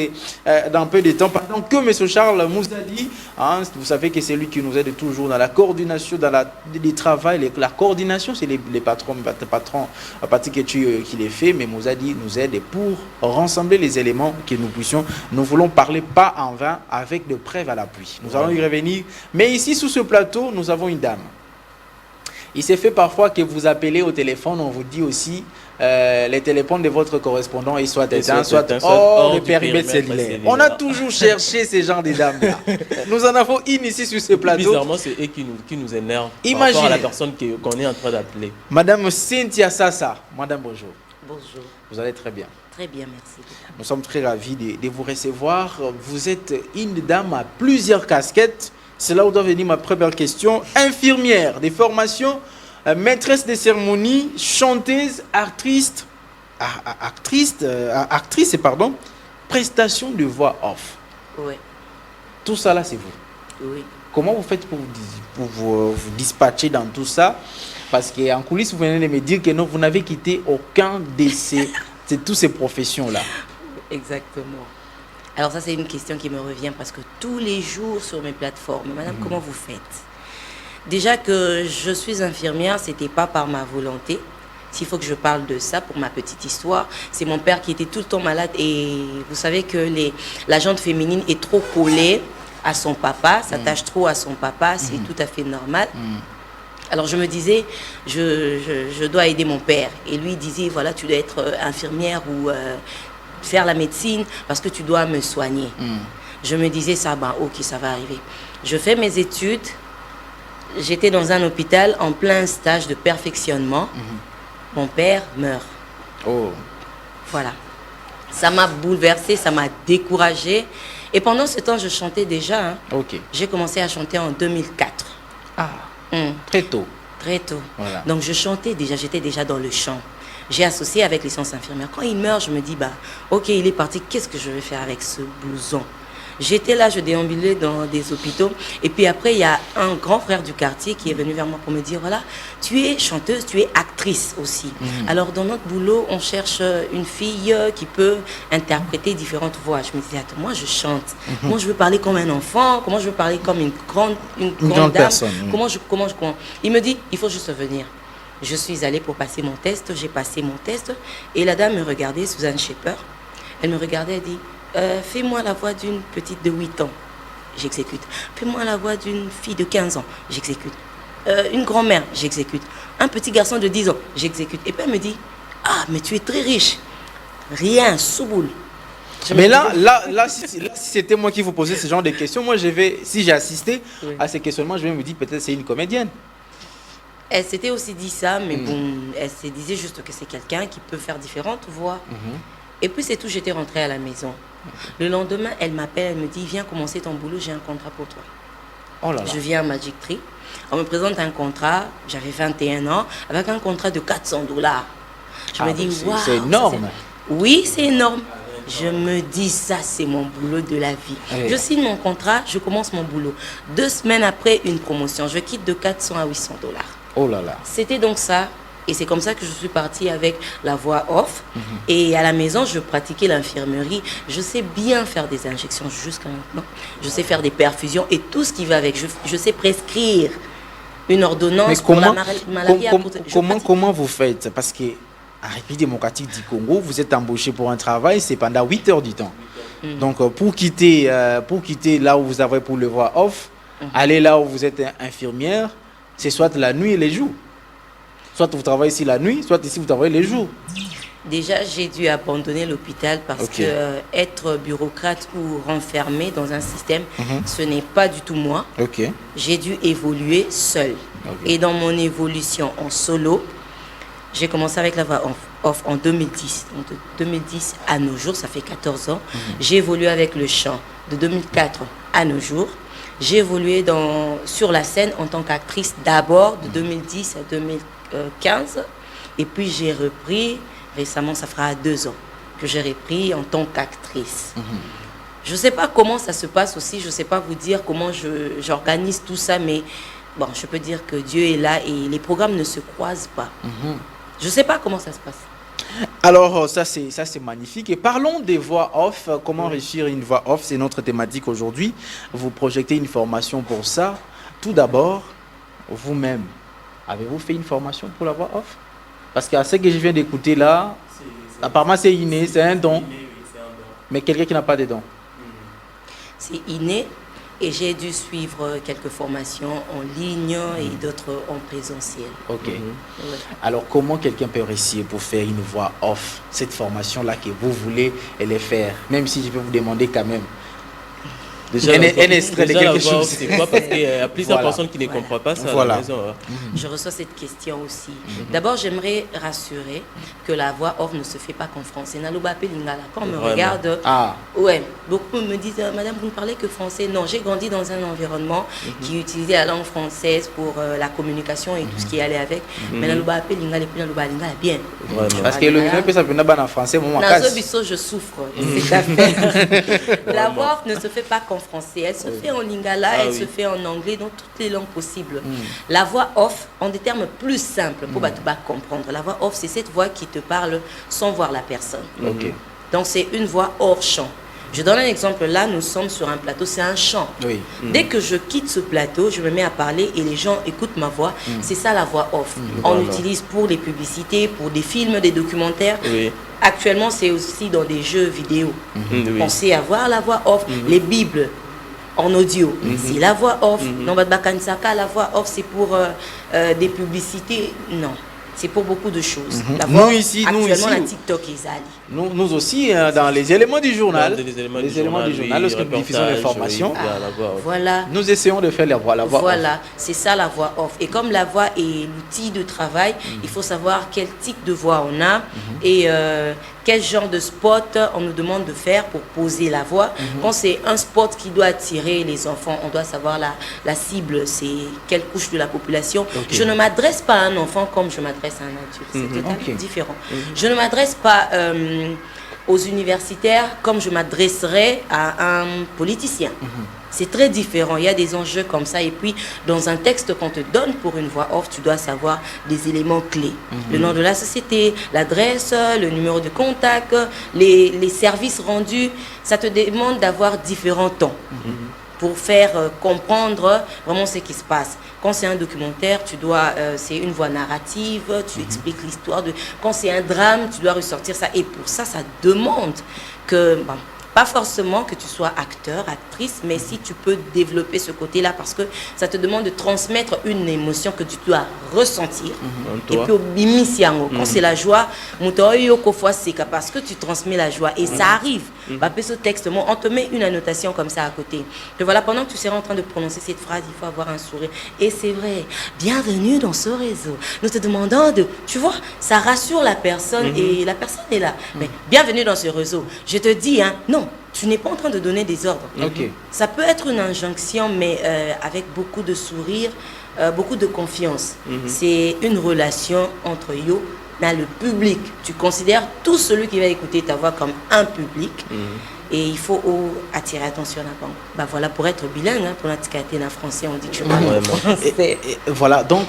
dans un peu de temps. Pendant que M. Charles Mouzadi, hein, vous savez que c'est lui qui nous aide toujours dans la coordination, dans le travail. La coordination, c'est les patrons, Patrick qui les fait, mais Mouzadi nous aide pour rassembler les éléments que nous puissions. Nous voulons parler pas en vain avec de preuves à l'appui. Nous allons y revenir. Mais ici, sous ce plateau, nous avons une dame. Il s'est fait parfois que vous appelez au téléphone, on vous dit aussi les téléphones de votre correspondant, ils soient éteints, soit hors du périmètre cellulaire. On a toujours cherché ces genres de dames-là. Nous en avons une ici sur ce plateau. Bizarrement, c'est eux qui nous énervent par Imaginez. rapport à la personne qu'on est en train d'appeler. Madame Cynthia Sassa. Madame, bonjour. Bonjour. Vous allez très bien. Très bien, merci. Nous sommes très ravis de vous recevoir. Vous êtes une dame à plusieurs casquettes. C'est là où doit venir ma première question. Infirmière des formations, maîtresse des cérémonies, chanteuse, actrice, prestation de voix off. Oui, Tout ça là, c'est vous. oui. Comment vous faites pour vous dispatcher dans tout ça? Parce qu'en coulisses, vous venez de me dire que non, vous n'avez quitté aucun de toutes ces professions-là. Exactement. Alors ça, c'est une question qui me revient parce que tous les jours sur mes plateformes, madame, comment vous faites? Déjà que je suis infirmière, ce n'était pas par ma volonté. S'il faut que je parle de ça pour ma petite histoire, c'est mon père qui était tout le temps malade et vous savez que la jante féminine est trop collée à son papa, s'attache trop à son papa, c'est tout à fait normal. Alors je me disais, je dois aider mon père. Et lui disait, voilà, tu dois être infirmière ou faire la médecine parce que tu dois me soigner. Je me disais, ça, bah, ok, ça va arriver. Je fais mes études. J'étais dans un hôpital en plein stage de perfectionnement. Mon père meurt. Oh. Voilà. Ça m'a bouleversée, ça m'a découragée. Et pendant ce temps, je chantais déjà. Hein. Ok. J'ai commencé à chanter en 2004. Ah, très tôt. Très tôt. Voilà. Donc je chantais déjà, j'étais déjà dans le chant. J'ai associé avec les sciences infirmières. Quand il meurt, je me dis, bah, ok, il est parti, qu'est-ce que je vais faire avec ce blouson? J'étais là, je déambulais dans des hôpitaux. Et puis après, il y a un grand frère du quartier qui est venu vers moi pour me dire, voilà, tu es chanteuse, tu es actrice aussi. Alors dans notre boulot, on cherche une fille qui peut interpréter différentes voix. Je me disais, attends, moi je chante. Moi je veux parler comme un enfant, comment je veux parler comme une grande dame. Personne. Comment. Il me dit, il faut juste venir. Je suis allée pour passer mon test, j'ai passé mon test et la dame me regardait, Suzanne Shepper, elle me regardait, elle dit, fais-moi la voix d'une petite de 8 ans, j'exécute. Fais-moi la voix d'une fille de 15 ans, j'exécute. Une grand-mère, j'exécute. Un petit garçon de 10 ans, j'exécute. Et puis elle me dit, ah, mais tu es très riche. Rien, sous-boule. Mais là, si c'était moi qui vous posais ce genre de questions, moi si j'ai assisté à ces questionnements, je vais me dire peut-être c'est une comédienne. Elle s'était aussi dit ça, mais bon, elle se disait juste que c'est quelqu'un qui peut faire différentes voix. Et puis c'est tout, j'étais rentrée à la maison. Le lendemain, elle m'appelle, elle me dit, viens commencer ton boulot, j'ai un contrat pour toi. Oh là là. Je viens à Magic Tree, on me présente un contrat, j'avais 21 ans, avec un contrat de $400. Je me dis, waouh. C'est énorme. Oui, c'est énorme. Je me dis, ça, c'est mon boulot de la vie. Oui. Je signe mon contrat, je commence mon boulot. 2 semaines après, une promotion. Je quitte de 400 à $800. Oh là là. C'était donc ça. Et c'est comme ça que je suis partie avec la voix off. Et à la maison, je pratiquais l'infirmerie. Je sais bien faire des injections jusqu'à maintenant. Je sais faire des perfusions et tout ce qui va avec. Je sais prescrire une ordonnance. Mais pour la maladie. Comment vous faites? Parce que en République démocratique du Congo, vous êtes embauché pour un travail, c'est pendant 8 heures du temps. Donc pour quitter là où vous avez pour le voix off, aller là où vous êtes infirmière, c'est soit la nuit et les jours. Soit vous travaillez ici la nuit, soit ici vous travaillez les jours. Déjà, j'ai dû abandonner l'hôpital parce que être bureaucrate ou renfermé dans un système, ce n'est pas du tout moi. J'ai dû évoluer seul. Et dans mon évolution en solo, j'ai commencé avec la voix off en 2010. Donc de 2010 à nos jours, ça fait 14 ans. J'ai évolué avec le chant de 2004 à nos jours. J'ai évolué sur la scène en tant qu'actrice d'abord de 2010 à 2015. Et puis j'ai repris, récemment ça fera 2 ans que j'ai repris en tant qu'actrice. Je ne sais pas comment ça se passe aussi, je ne sais pas vous dire comment j'organise tout ça, mais bon, je peux dire que Dieu est là et les programmes ne se croisent pas. Je ne sais pas comment ça se passe. Alors, ça c'est magnifique. Et parlons des voix off. Comment réussir une voix off? C'est notre thématique aujourd'hui. Vous projetez une formation pour ça. Tout d'abord, vous-même, avez-vous fait une formation pour la voix off? Parce qu'à ce que je viens d'écouter là, apparemment c'est inné, c'est un don. Mais quelqu'un qui n'a pas de don. C'est inné. Et j'ai dû suivre quelques formations en ligne et d'autres en présentiel. Alors, comment quelqu'un peut réussir pour faire une voix off? Cette formation-là que vous voulez les faire, même si je peux vous demander quand même. Déjà, un extrait de quelque chose. C'est quoi? Parce qu'il y a plusieurs personnes qui ne comprennent pas ça à la maison. Je reçois cette question aussi. D'abord, j'aimerais rassurer que la voix off ne se fait pas qu'en français. Quand on me regarde, beaucoup me disent Madame, vous ne parlez que français. Non, j'ai grandi dans un environnement qui utilisait la langue française pour la communication et tout ce qui allait avec. Mais bien. Parce que le mieux que ça peut en français, je souffre. C'est affaire. La voix off ne se fait pas qu'en français, elle se fait en lingala, elle se fait en anglais, dans toutes les langues possibles. La voix off, en des termes plus simples, pour comprendre, la voix off, c'est cette voix qui te parle sans voir la personne. Donc c'est une voix hors champ. Je donne un exemple, là nous sommes sur un plateau, c'est un chant. Dès que je quitte ce plateau, je me mets à parler et les gens écoutent ma voix. C'est ça la voix off. On l'utilise pour les publicités, pour des films, des documentaires. Actuellement, c'est aussi dans des jeux vidéo. Pensez à voir la voix off. Les Bibles en audio, c'est la voix off. La voix off, c'est pour des publicités. Non. C'est pour beaucoup de choses. Nous ici, la TikTok et Zali. Nous aussi, dans les éléments du journal, lorsque nous diffusons les formations, nous essayons de faire la voix off. Voilà, c'est ça la voix off. Et comme la voix est l'outil de travail, il faut savoir quel type de voix on a et quel genre de spot on nous demande de faire pour poser la voix. Quand c'est un spot qui doit attirer les enfants, on doit savoir la cible, c'est quelle couche de la population. Je ne m'adresse pas à un enfant comme je m'adresse à un adulte. C'est totalement différent. Je ne m'adresse pas aux universitaires comme je m'adresserais à un politicien. C'est très différent, il y a des enjeux comme ça. Et puis, dans un texte qu'on te donne pour une voix off, tu dois savoir des éléments clés. Le nom de la société, l'adresse, le numéro de contact, les services rendus. Ça te demande d'avoir différents tons pour faire comprendre vraiment ce qui se passe. Quand c'est un documentaire, c'est une voix narrative, tu expliques l'histoire. Quand c'est un drame, tu dois ressortir ça. Et pour ça, ça demande que... pas forcément que tu sois acteur, actrice, mais si tu peux développer ce côté-là, parce que ça te demande de transmettre une émotion que tu dois ressentir. Et puis, quand c'est la joie, parce que tu transmets la joie. Et ça arrive. Ce texte, on te met une annotation comme ça à côté. Que voilà, pendant que tu seras en train de prononcer cette phrase, il faut avoir un sourire. Et c'est vrai, bienvenue dans ce réseau. Nous te demandons de... Tu vois, ça rassure la personne et la personne est là. Mais bienvenue dans ce réseau. Je te dis, non. Tu n'es pas en train de donner des ordres. Ça peut être une injonction, mais avec beaucoup de sourire, beaucoup de confiance. C'est une relation entre yo et le public. Tu considères tout celui qui va écouter ta voix comme un public. Et il faut attirer attention là-bas. Voilà, pour être bilingue, pour l'antiquité en français, on dit que je parle français. Voilà, donc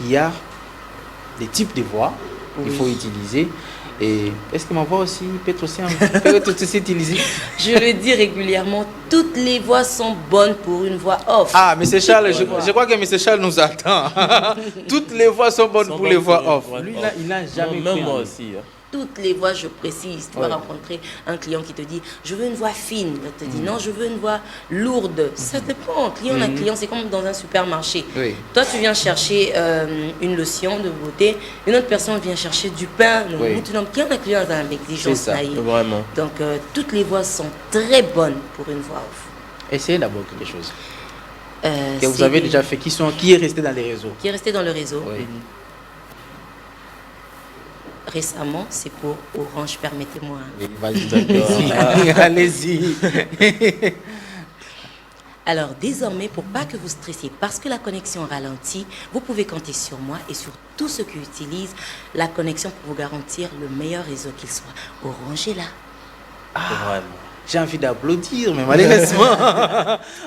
il y a des types de voix qu'il faut utiliser. Et est-ce que ma voix aussi peut être aussi utilisée? Je le dis régulièrement, toutes les voix sont bonnes pour une voix off. Ah, M. Charles, je crois que M. Charles nous attend. Toutes les voix sont bonnes pour les voix off. Lui, il n'a jamais même moi aussi. toutes les voix, je précise. Tu vas rencontrer un client qui te dit, je veux une voix fine. Il te dit, non, je veux une voix lourde. Ça dépend. Client à client, c'est comme dans un supermarché. Oui. Toi, tu viens chercher une lotion de beauté. Une autre personne vient chercher du pain. Client à client, dans l'exigence. C'est ça, vraiment. Donc, toutes les voix sont très bonnes pour une voix off. Essayez d'abord quelque chose. Que vous avez déjà fait. Qui est resté dans les réseaux? Qui est resté dans le réseau. Oui. Récemment, c'est pour Orange, permettez-moi. Oui, vas-y, allez-y. Alors désormais, pour pas que vous stressiez, parce que la connexion ralentit, vous pouvez compter sur moi et sur tous ceux qui utilisent la connexion pour vous garantir le meilleur réseau qu'il soit. Orange est là. Vraiment. J'ai envie d'applaudir, mais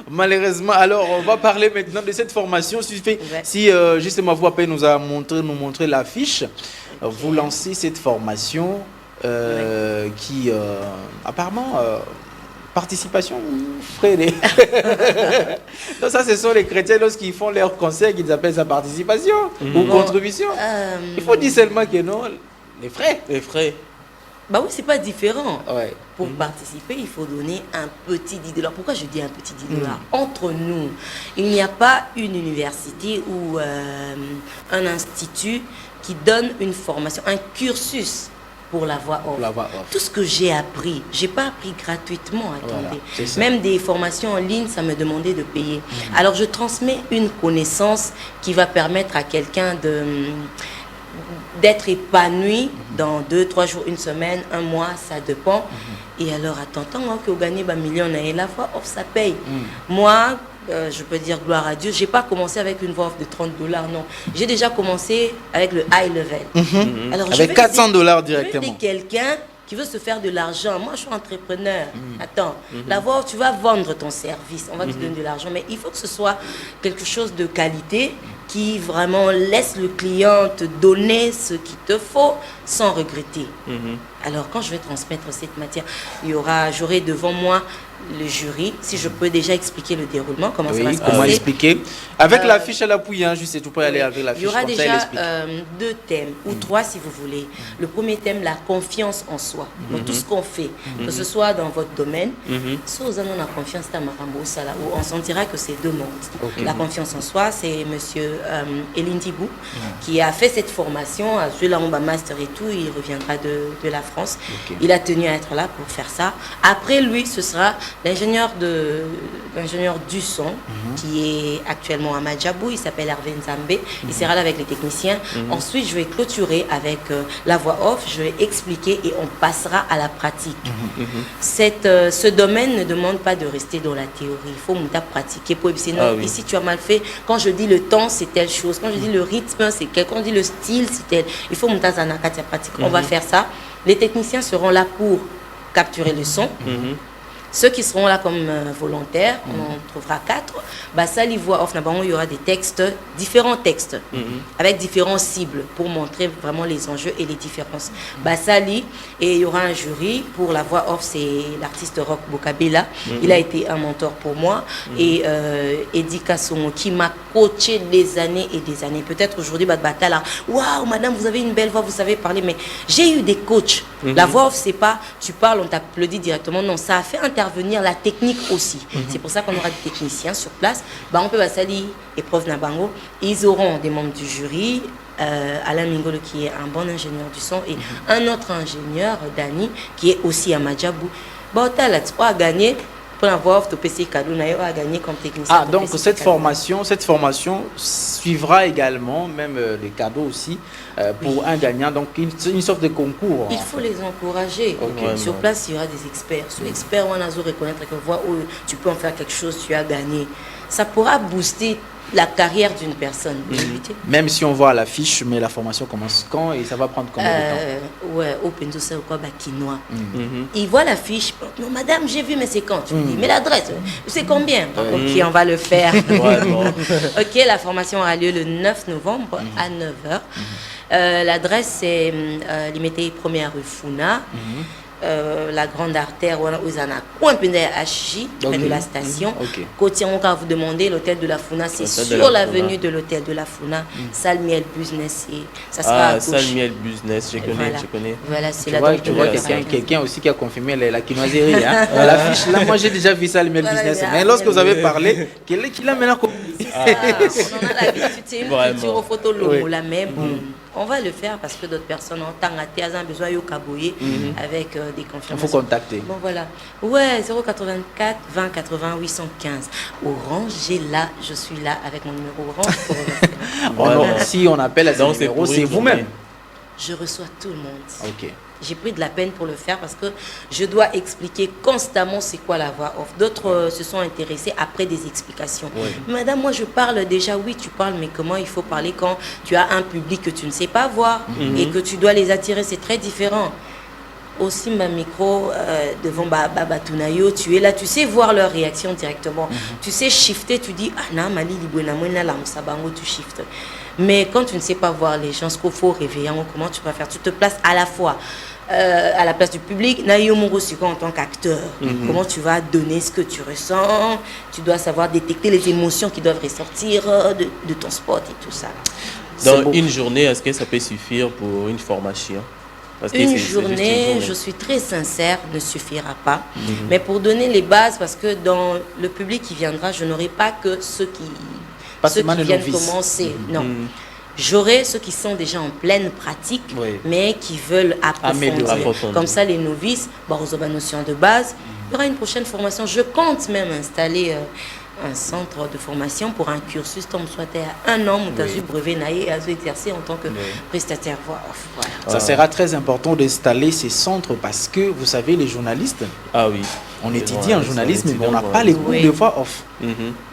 malheureusement. Alors, on va parler maintenant de cette formation. Si justement, vous pouvez nous montrer l'affiche, vous lancez cette formation qui, apparemment, participation ou frais. Donc ça, ce sont les chrétiens, lorsqu'ils font leur concert, qu'ils appellent ça participation ou contribution. Il faut dire seulement que non, les frais. Les frais. Bah oui, c'est pas différent. Ouais. Pour participer, il faut donner un petit $10. Pourquoi je dis un petit $10? Entre nous, il n'y a pas une université ou un institut qui donne une formation, un cursus pour la voix off. Tout ce que j'ai appris, j'ai pas appris gratuitement. Attendez. Voilà, même des formations en ligne, ça me demandait de payer. Alors je transmets une connaissance qui va permettre à quelqu'un d'être épanoui dans 2, 3 jours, une semaine, un mois, ça dépend. Et alors, attends, moi, que vous gagnez un million, et la voix off, ça paye. Moi, je peux dire gloire à Dieu, j'ai pas commencé avec une voix off de $30, non. J'ai déjà commencé avec le high level. Alors, avec $400 directement. Je vais quelqu'un qui veut se faire de l'argent. Moi, je suis entrepreneur. Attends, la voix off, tu vas vendre ton service. On va te donner de l'argent. Mais il faut que ce soit quelque chose de qualité qui vraiment laisse le client te donner ce qu'il te faut sans regretter. Alors, quand je vais transmettre cette matière, j'aurai devant moi le jury, si je peux déjà expliquer le déroulement, comment ça va se passer. Comment expliquer? Avec l'affiche à l'appui, je sais tout pas aller avec l'affiche. Il y aura déjà 2 thèmes, ou 3 si vous voulez. Le premier thème, la confiance en soi. Donc tout ce qu'on fait, que ce soit dans votre domaine, soit vous avez la confiance dans où on sentira que c'est deux mondes. La confiance en soi, c'est monsieur Eline Dibou qui a fait cette formation, a joué la Rumba Master et tout, il reviendra de la France. Il a tenu à être là pour faire ça. Après lui, ce sera l'ingénieur du son qui est actuellement à Madjabou, il s'appelle Hervé Nzambé, il sera là avec les techniciens. Ensuite, je vais clôturer avec la voix off, je vais expliquer et on passera à la pratique. Ce domaine ne demande pas de rester dans la théorie, il faut pratiquer pour sinon ici tu as mal fait. Quand je dis le temps, c'est telle chose, quand je dis le rythme, c'est tel, quand je dis le style, c'est tel. Il faut pratique. On va faire ça. Les techniciens seront là pour capturer le son. Ceux qui seront là comme volontaires, on en trouvera 4. Basali voix off, il y aura des textes, différents textes, avec différentes cibles pour montrer vraiment les enjeux et les différences. Basali, et il y aura un jury. Pour la voix off, c'est l'artiste rock Bokabela. Il a été un mentor pour moi. Et Eddie Kassongo qui m'a coaché des années et des années. Peut-être aujourd'hui, Batala, waouh, madame, vous avez une belle voix, vous savez parler. Mais j'ai eu des coachs. La voix off, c'est pas tu parles, on t'applaudit directement. Non, ça a fait intervenir la technique aussi. C'est pour ça qu'on aura des techniciens sur place. On peut Basali et Prof Nabango. Ils auront des membres du jury. Alain Mingolo qui est un bon ingénieur du son et un autre ingénieur, Dani, qui est aussi à Madjabou. Tu as gagné pour avoir ton PC cadeau, a gagné comme technicien. Donc cette formation suivra également, même les cadeaux aussi, pour un gagnant. Donc une sorte de concours. Il faut les encourager. Sur place, il y aura des experts. Sur l'expert, on a reconnaître que voit où tu peux en faire quelque chose, tu as gagné. Ça pourra booster la carrière d'une personne. Même si on voit l'affiche, mais la formation commence quand et ça va prendre combien de temps? Ouais, au Pentosa ou quoi, Bakinois. Il voit l'affiche. Non, madame, j'ai vu, mais c'est quand? Tu me dis, mais l'adresse, c'est combien? Ok, on va le faire. Ok, la formation aura lieu le 9 novembre à 9h. L'adresse, c'est Limité 1er rue Founa. la grande artère où on a coin près de la station. Côté on va vous demander l'hôtel de la Funa, c'est sur l'avenue de l'hôtel de la Funa, salle miel business, et ça sera à gauche. Salle miel business, je connais. Voilà, c'est là. Tu vois quelqu'un aussi qui a confirmé la quinoiserie. Hein? Voilà. L'affiche là, moi j'ai déjà vu salle miel business. Mais lorsque vous avez parlé, qu'il a maintenant. On en a l'habitude, c'est une culture photo là, mais bon. On va le faire parce que d'autres personnes ont besoin de Kaboye avec des confirmations. Il faut contacter. Bon, voilà. Ouais, 084 20 80 815. Orange, je suis là avec mon numéro Orange. Si on appelle à ce numéro, c'est vous-même. Je reçois tout le monde. Ok. J'ai pris de la peine pour le faire parce que je dois expliquer constamment c'est quoi la voix off. D'autres se sont intéressés après des explications. Oui. Madame, moi je parle déjà, oui tu parles, mais comment il faut parler quand tu as un public que tu ne sais pas voir et que tu dois les attirer, c'est très différent. Aussi ma micro devant Baba Tunayo, tu es là, tu sais voir leur réaction directement. Tu sais shifter, tu dis, ah non, Mali tu shiftes. Mais quand tu ne sais pas voir les gens, ce qu'il faut réveiller, comment tu vas faire? Tu te places à la fois à la place du public, en tant qu'acteur. Comment tu vas donner ce que tu ressens? Tu dois savoir détecter les émotions qui doivent ressortir de ton spot et tout ça. Dans une journée, est-ce que ça peut suffire pour une formation? Une journée, je suis très sincère, ne suffira pas. Mais pour donner les bases, parce que dans le public qui viendra, je n'aurai pas que ceux qui viennent commencer. Non. J'aurai ceux qui sont déjà en pleine pratique, mais qui veulent approfondir. Comme ça, les novices, ils ont une notion de base. Il y aura une prochaine formation. Je compte même installer un centre de formation pour un cursus, comme soit à un an, où tu as brevet naïe et à exercer en tant que prestataire voix off. Voilà. Ça sera très important d'installer ces centres parce que, vous savez, les journalistes, on étudie en journalisme, mais on n'a pas les cours de voix off.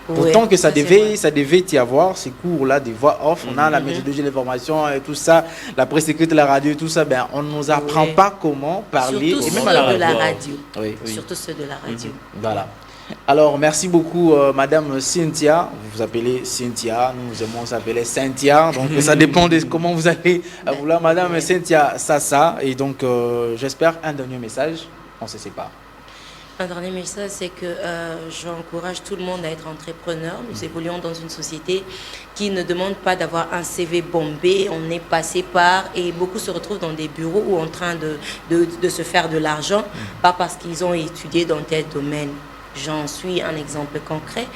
Pourtant que ça devait y avoir ces cours-là de voix off, on a la méthodologie de l'information et tout ça, la presse écrite, la radio, tout ça, on ne nous apprend pas comment parler. Surtout et même ceux de la radio. Surtout ceux de la radio. Voilà. Alors, merci beaucoup, Madame Cynthia. Vous vous appelez Cynthia, nous aimons s'appeler Cynthia. Donc, ça dépend de comment vous allez vouloir, Madame Cynthia Sassa. Et donc, j'espère un dernier message. On se sépare. Un dernier message, c'est que j'encourage tout le monde à être entrepreneur. Nous évoluons dans une société qui ne demande pas d'avoir un CV bombé. On est passé par, et beaucoup se retrouvent dans des bureaux ou en train de se faire de l'argent, pas parce qu'ils ont étudié dans tel domaine. J'en suis un exemple concret.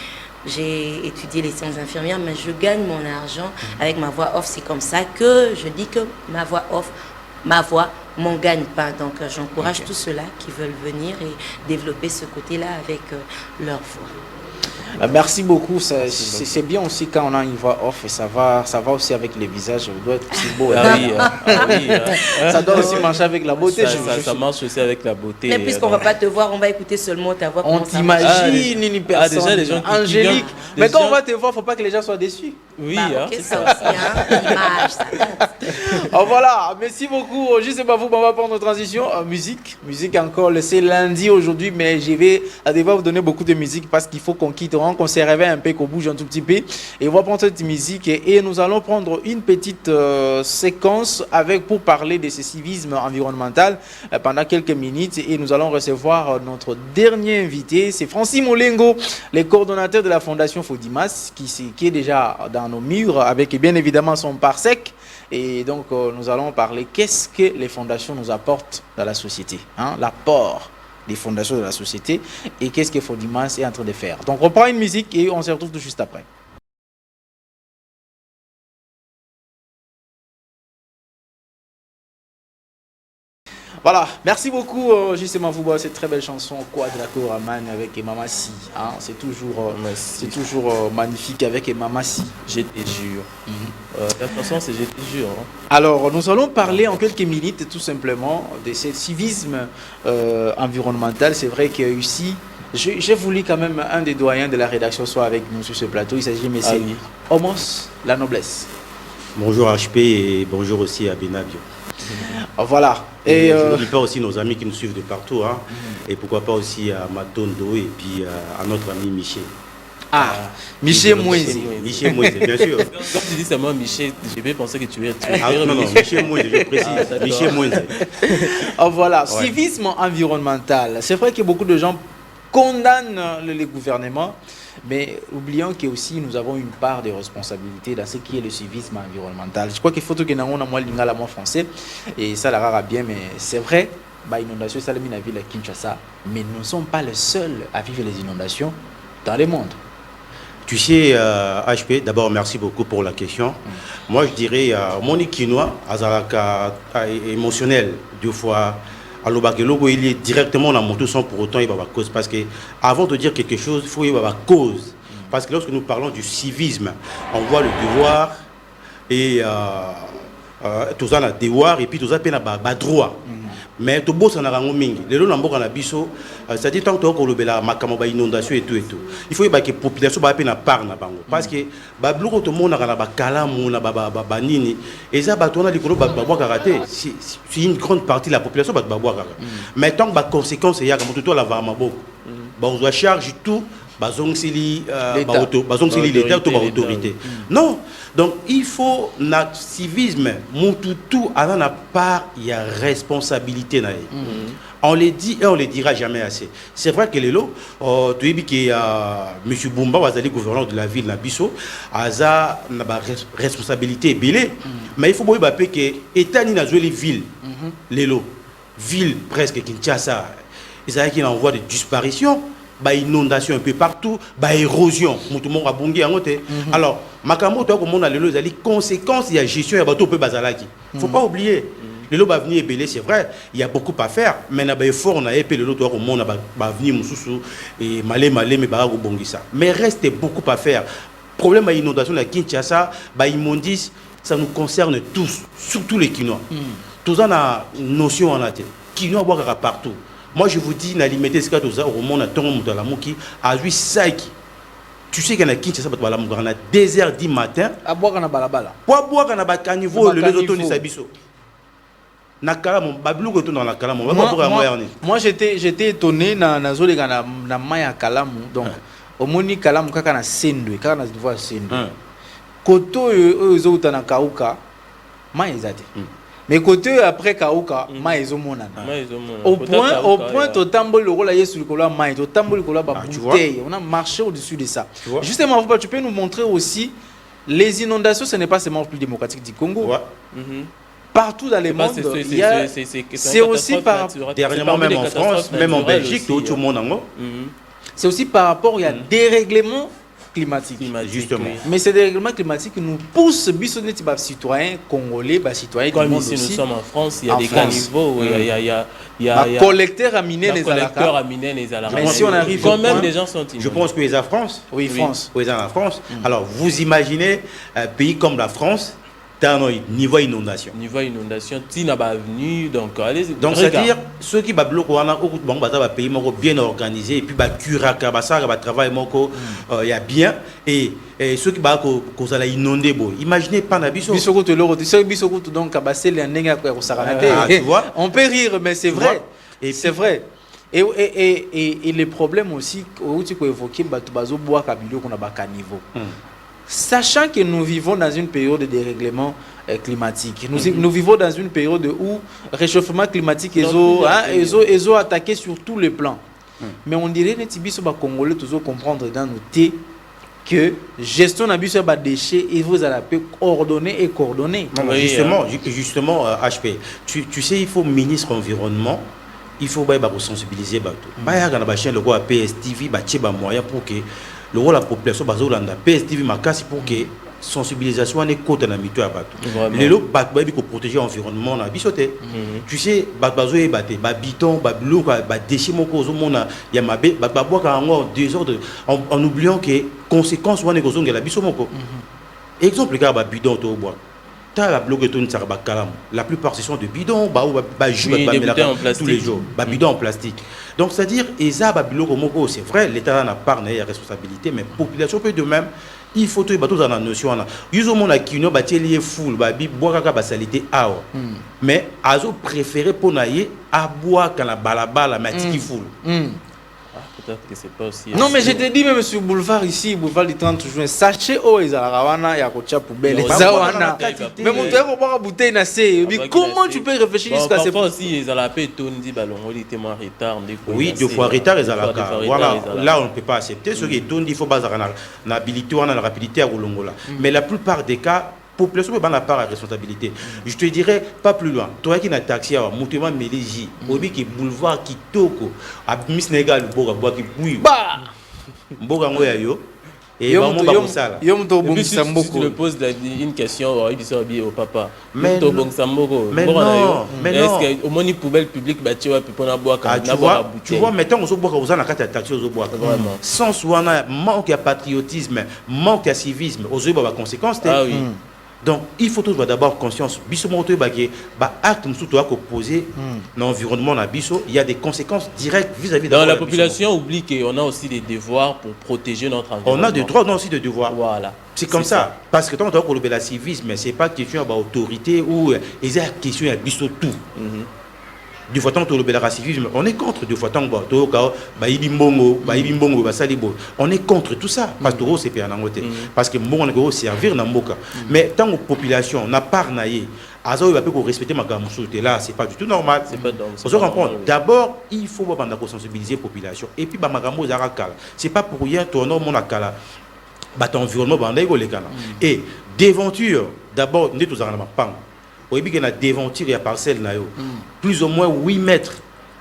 J'ai étudié les sciences infirmières, mais je gagne mon argent avec ma voix off. C'est comme ça que je dis que ma voix m'en gagne pas. Donc j'encourage tous ceux-là qui veulent venir et développer ce côté-là avec leur voix. Merci beaucoup. C'est bien aussi quand on a une voix off et ça va aussi avec les visages. Ça doit être si beau. Ça doit aussi marcher avec la beauté. Ça marche aussi avec la beauté. Mais puisqu'on ne va pas te voir, on va écouter seulement ta voix. On t'imagine une personne déjà, les gens angélique. Mais quand on va te voir, il ne faut pas que les gens soient déçus. Oui, c'est ça aussi. L'image, ça compte. Voilà, merci beaucoup. Je sais pas vous, on va prendre notre transition. Musique encore. C'est lundi aujourd'hui, mais je vais devoir vous donner beaucoup de musique parce qu'il faut qu'on quitte, qu'on se réveille un peu, qu'on bouge un tout petit peu. Et on va prendre cette musique et nous allons prendre une petite séquence pour parler de ce civisme environnemental pendant quelques minutes. Et nous allons recevoir notre dernier invité, c'est Francis Molengo, le coordonnateur de la Fondation Fodimas, qui est déjà dans nos murs avec bien évidemment son parsec. Et donc nous allons parler qu'est-ce que les fondations nous apportent dans la société, l'apport des fondations de la société et qu'est-ce que Fodimas est en train de faire. Donc on prend une musique et on se retrouve tout juste après. Voilà, merci beaucoup justement Fouba, cette très belle chanson Quadraco Raman avec Mama Si. C'est toujours magnifique avec Mama Si. Je te jure. La chanson c'est Je te jure. Alors nous allons parler en quelques minutes tout simplement de ce civisme environnemental. C'est vrai que ici, j'ai voulu quand même un des doyens de la rédaction soit avec nous sur ce plateau. Il s'agit de M. Homos La Noblesse. Bonjour HP et bonjour aussi à Benabio. Voilà. Et je n'oublie pas aussi nos amis qui nous suivent de partout. Et pourquoi pas aussi à Matondo et puis à notre ami Michel. Ah, Michel Moïse. Michel Moïse, bien sûr. Quand tu dis seulement Michel, je vais penser que tu es. Non, Michel Moïse, je précise. Michel Moïse. Oh, voilà, civisme environnemental. C'est vrai que beaucoup de gens condamnent les gouvernements, mais oublions qu'aussi nous avons une part de responsabilité dans ce qui est le civisme environnemental. Je crois qu'il faut que nous ayons moins lingala moins français, et ça la rara bien, mais c'est vrai, inondation, ça la ville à Kinshasa, mais nous ne sommes pas les seuls à vivre les inondations dans le monde. Tu sais, HP, d'abord, merci beaucoup pour la question. Moi, je dirais, mon quinoa, azalaka émotionnel, deux fois, il est directement dans mon tout sans pour autant il va avoir cause. Parce que avant de dire quelque chose, il faut y avoir cause. Parce que lorsque nous parlons du civisme, on voit le devoir et tout ça, le devoir et puis tout ça, il y a droit. Mais tout beau, ça n'a rien mingi. Les gens n'ont pas biso, c'est-à-dire tant que tu as la makamaba inondation et tout. Il faut que la population soit pas part na bango. Parce que bloko tout le monde a ba kalamu na ba nini. Et ça ba tona likolo ba bois karaté. C'est une grande partie de la population ba bois karaté. Mais tant que ba conséquence il y a comme tout la va maboko. Ba on doit charger tout. L'État ou l'autorité. Non, donc il faut notre civisme, tout à la part, il y a responsabilité. On les dit et on les dira jamais assez. C'est vrai que les lots, tu dis que M. Boumba, le gouverneur de la ville, Nabiso, a une responsabilité belée. Mais il faut voir que l'État n'a joué les villes, les lots, villes presque Kinshasa, ils ont une voie de disparition. Inondation un peu partout, érosion. Alors, Makambo, les conséquences, il y a gestion, il y a bateau peu bazalaki. Il ne faut pas oublier. Le lot va venir belé, c'est vrai, il y a beaucoup à faire, mais il y a des efforts, on a épé le lot au monde, va venir Moussoussou et malé, mais barago bongisa. Mais reste beaucoup à faire. Problème à l'inondation de la Kinshasa, immondice, ça nous concerne tous, surtout les Quinois. Tout ça, on a une notion en la tête. Quinois, boire partout. Moi, je vous dis, na limité ce cas de ça, au monde a tombé dans la mouki, à 8 sacs. Tu sais qu'il y a Kinshasa, on a 2h du matin. À boire dans la balabala. Pour boire dans la caniveau, le auto ni sabiso. Nakala, mon bablou retourne dans la Kalamou. Moi, j'étais étonné dans la zone de Maya Kalamou. Donc, au Moni Kalamou, quand on a Sendwe, quand on a devoir Sendwe. Koto, eux, ils ont un Kauka, Maya Zati. Mais côté après Kauka, maïzo monana. Au point, au tambour le rôle sur le collant maïzo, au tambour le collant bouteille. On a marché au-dessus de ça. Justement, tu peux nous montrer aussi les inondations. Ce n'est pas seulement le plus démocratique du Congo. Partout dans le monde, c'est aussi par dernièrement même en France, même en Belgique, tout le monde en haut. C'est aussi par rapport il y a dérèglement climatique. Justement. Mais ces dérèglements climatiques nous poussent, citoyens congolais, citoyens comme du monde ici aussi. Nous sommes en France, il y a des grands niveaux, il y a collecteur à miner les alaka. Mais si on arrive quand même des gens sont inondés. Je pense que les en France. Oui, France. Oui, en France. Alors, vous imaginez un pays comme la France, niveau inondation. Niveau inondation, tu n'as pas venu, donc allez. Donc, c'est-à-dire, ceux qui bloquent, on a un pays bien organisé, et puis, curaka, travail, il y a bien, et ceux qui causent la inondé, imaginez pas la biso. Donc, on peut rire, mais c'est vrai. Et c'est vrai. Et les problèmes aussi, tu peux évoquer, sachant que nous vivons dans une période de dérèglement climatique, nous vivons dans une période où le réchauffement climatique est attaqué sur tous les plans. Mais on dirait que les Congolais toujours comprendre dans nos thés que gestion des déchets, il vous a ordonner et coordonner. Justement, HP, tu sais, il faut ministre environnement. Il faut sensibiliser. Il y a un PSTV, moyen pour que le rôle de la population de PSTV pour que sensibilisation est côte dans le les lots pour protéger l'environnement tu sais bidon déchets il y a désordre en oubliant que conséquences de la exemple le bidon la plupart ce sont de bidons tous les jours bidons en plastique. Donc c'est-à-dire c'est vrai l'état n'a pas de responsabilité mais la population peut de même il faut tout dans la notion là ils ont mon qui lié full boire salité mais azo préféré pour nailler à boire quand la balabala mais qui full Peut-être que c'est pas aussi. Non, mais je te dis, même sur le boulevard ici, boulevard du 30 juin, sachez où ils ont ya kocha poubelle. Mais mon frère, on va bouteille nassé. Mais comment tu peux réfléchir jusqu'à ces fois aussi, ils ont la paix, tout dit, ballon, il était moins retard. Oui, 2 fois retard, ils ont la carte. Voilà, là, on ne peut pas accepter. Ce qui est tout, il faut pas avoir l'habilité ou la rapidité à Oulongola. Mais la plupart des cas, population peut pas la part à responsabilité. Je te dirais pas plus loin. Toi qui n'as taxi à Moutema Méléji, Obi qui boulevard qui toko, à Miss Négal, Boga Bois qui bouille. Bah, Boga Moya yo. Et si tu le poses une question au papa. Mais non, est-ce qu'au moins une poubelle publique, tu vois, maintenant, on a un taxi aux bois. Sans soit manque de patriotisme, manque de civisme, aux yeux de conséquences. Ah oui. Donc, il faut toujours d'abord conscience. Acte poser dans l'environnement, il y a des conséquences directes vis-à-vis de la population. Oublie qu'on a aussi des devoirs pour protéger notre environnement. On a des droits, on a aussi des devoirs. Voilà. C'est comme ça. Parce que tant qu'on parle de la civisme, ce n'est pas question d'autorité ou c'est question de tout. Du fois tant que le racisme, on est contre. Du fois tant que on est contre tout ça. Parce que c'est pas un côté. Parce que on est servir dans le mais tant que la population n'a pas naïe, respecter ma gamme là, c'est pas du tout normal. C'est pas normal. D'abord, il faut sensibiliser la population. Et puis c'est pas pour rien ton nom mon akala. Ton environnement et d'aventure, d'abord, nous tous en avons oui, il y a des déventures et parcelles plus ou moins 8 mètres.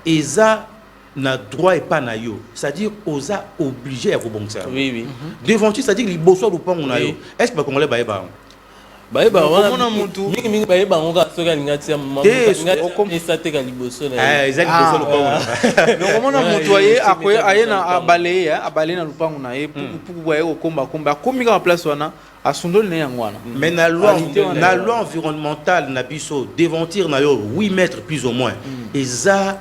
Et ça n'a droit et pas naïo. C'est-à-dire aux a obligé à rebondir. Oui, oui. Déventure, c'est-à-dire les beaux soirs ou pas naïo. Est-ce que Congolais baïba? Baïba, on a mon tour. Baïba, on a ce qu'on a dit. Et ça t'est liboso. Donc on a montoyé à balayer na lupango na ye pour voir au combat comme en place wana. Mais la loi environnementale n'a pas déventir 8 mètres plus ou moins. Et ça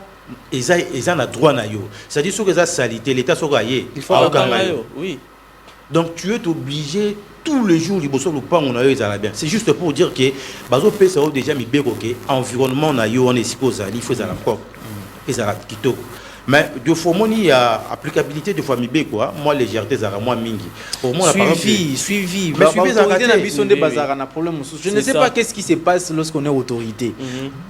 n'a droit na yo. C'est-à-dire que ça salité l'état soit gagné. Il faut oui. Donc tu es obligé tous les jours bien. C'est juste pour dire que bazo pesa déjà mi béroké environnement na yo on est supposé il faut ça la propre. Et ça la kitoko. Mais de fois il y a applicabilité de fois mibé quoi moi légèreté ça moi mingi au moins suivi mais je ne sais pas qu'est-ce qui se passe lorsqu'on est autorité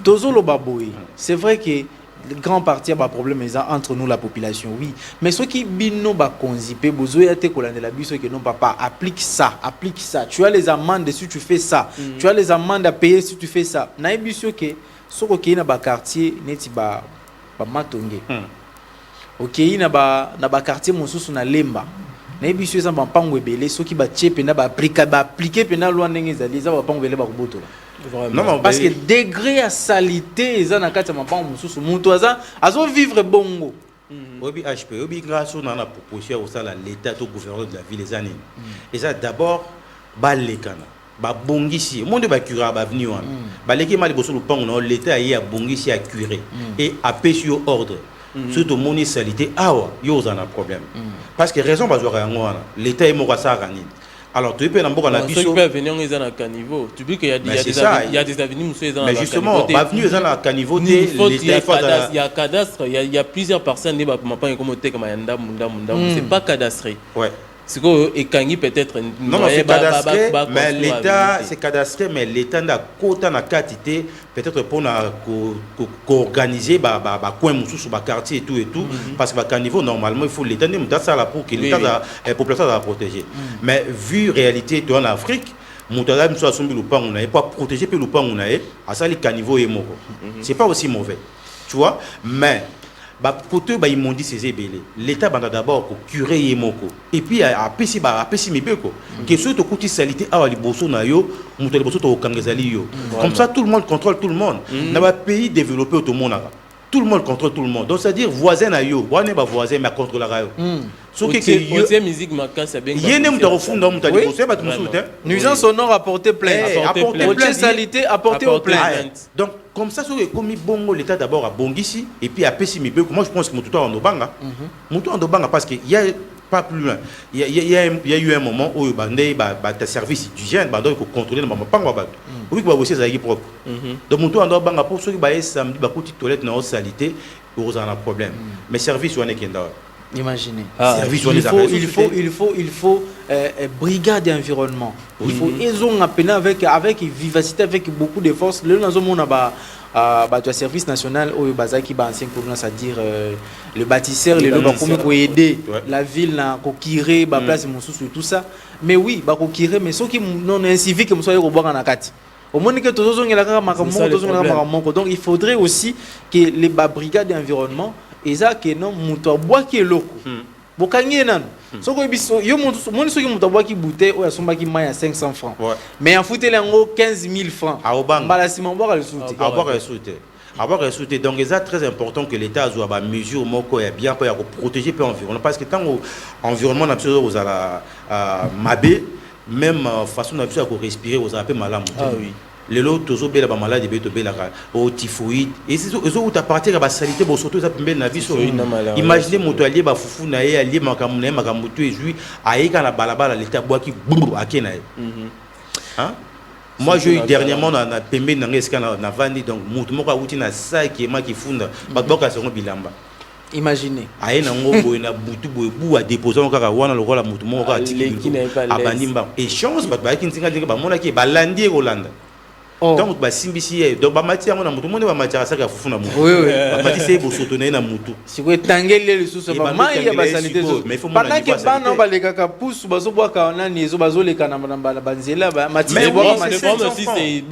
tozolo baboy c'est vrai que le grand parti a un problème entre nous la population oui mais ceux qui bino ba konzipe bozoya te kolande la biso que non papa applique ça tu as les amendes si tu fais ça tu as les amendes à payer si tu fais ça na biso que soko ki na ba quartier neti ba matonge ok na ba quartier mosusu na lemba na biso za ba pango ebele soki ba tchepe na ba appliquer pena loi ndenge ezali za ba pango ebele ba kubotola. Non, parce que degré à salité ils en a quatre ma pango mosusu mutu azo vivre bongo. Obi HP obi grâce on a proposé au sala l'état au gouverneur de la ville les années. Et ça d'abord ba lekana ba bongisi monde ba cura ba venir ba leki mali boso le pango na l'état y a bongisi à curer et à pêcher au ordre. Surtout mon salité il y a un problème parce que raison pas l'état est mort ça ranine alors tu peux n'importe la biso ceux qui peuvent venir ils ont un caniveau tu dis qu'il y a des avenues monsieur ils ont mais justement pas venu ils ont un caniveau il y a cadastre il y a plusieurs personnes qui m'ont pas comme c'est pas cadastré ouais c'est que et Kangi peut-être non c'est cadastré mais l'état c'est cadastré mais l'état n'a quota na quantité peut-être pour organiser coin mususu ba quartier et tout parce que ba niveau normalement il faut l'état ne muta ça là pour que l'état la population va protéger mais vu réalité en Afrique mutala mso asombi lupango na pas protéger pe lupango na à ça les caniveau et moko c'est pas aussi mauvais tu vois mais côté ils m'ont dit c'est ébélé l'état banda d'abord ko curer yemoko et puis a pesi mibeko que surtout côté salité a liboso na yo muto liboso to kangezali yo comme ça tout le monde contrôle tout le monde dans un pays développé tout le monde tout le monde contrôle tout le monde donc c'est à dire voisin na yo wane ba voisin mais contrôle la yo so que musique makasa bien yene muto refunda muto liboso ba mususu nuisance sonore apporter plainte apporter salité apporter aux plaintes donc comme ça sur comme bongo l'état d'abord à bongisi et puis à pessi mibeko moi je pense que muto en obanga parce que il y a pas plus loin il y a eu un moment où bandé ta service d'hygiène bandé ko contrôler na mapanga ba oui ba aussi ça propre donc muto en obanga pour ceux qui ba samedi ba kuti toilette na salité ils ont un problème mais service on est kenda Imaginez. Service Il faut brigade d'environnement. Il faut ils ont appelé avec vivacité, avec beaucoup de force. Le service national au Bazaki ancien c'est-à-dire le bâtisseur, les lobes pour aider la ville à conquérir la place et tout ça. Mais oui, bah conquérir, mais ceux qui non civique comme ça au boire en akati. Au moins que tous donc il faudrait aussi que les brigades d'environnement et ça que non muto bois qui est loco. Bokangi nan. Soko biso yo mon soki muto bois qui bouteille ou asomba qui maille à 500 francs. Mais en fouté lango 15 000 francs. Mbala simon boire le souté. Avoir ressorti. Donc, c'est très important que l'État soit à mesure bien pour protéger l'environnement. Parce que tant l'environnement n'a pas besoin de mabé, même façon de respirer, vous avez malade. Ah oui. Les autres, tous les malades, au typhoïde. Et c'est eux où tu appartiens à la saleté, surtout ça peut la vie. Imaginez mon toilier, fou naé, allié, makamoune, makamutu, et jui, aïka la balabala, l'État bois qui boum, à Kenaï. Moi, j'ai eu dernièrement dans la PMB, dans la Vandi, donc, mon outil na ça qui est moi qui fonde, Badboka seront bilamba. Imaginez. Aïe, nango, na boutu, boue, à déposer encore à Wana, le rôle à Moutoumon, à Banimba. Et chance, Badbaki, mon qui est balandi Hollande. Donc, Simbisi, donc, matière, on a tout le monde va matière à ça qu'à fou na moutou. Oui, oui. C'est beau sautonner na moutou. Si vous tangez les sous, il y a pas salité. Pendant que ban on va les caca pousse, bazo bois quand on a niaiso bazo les canam dans banzela, matière. Le problème aussi c'est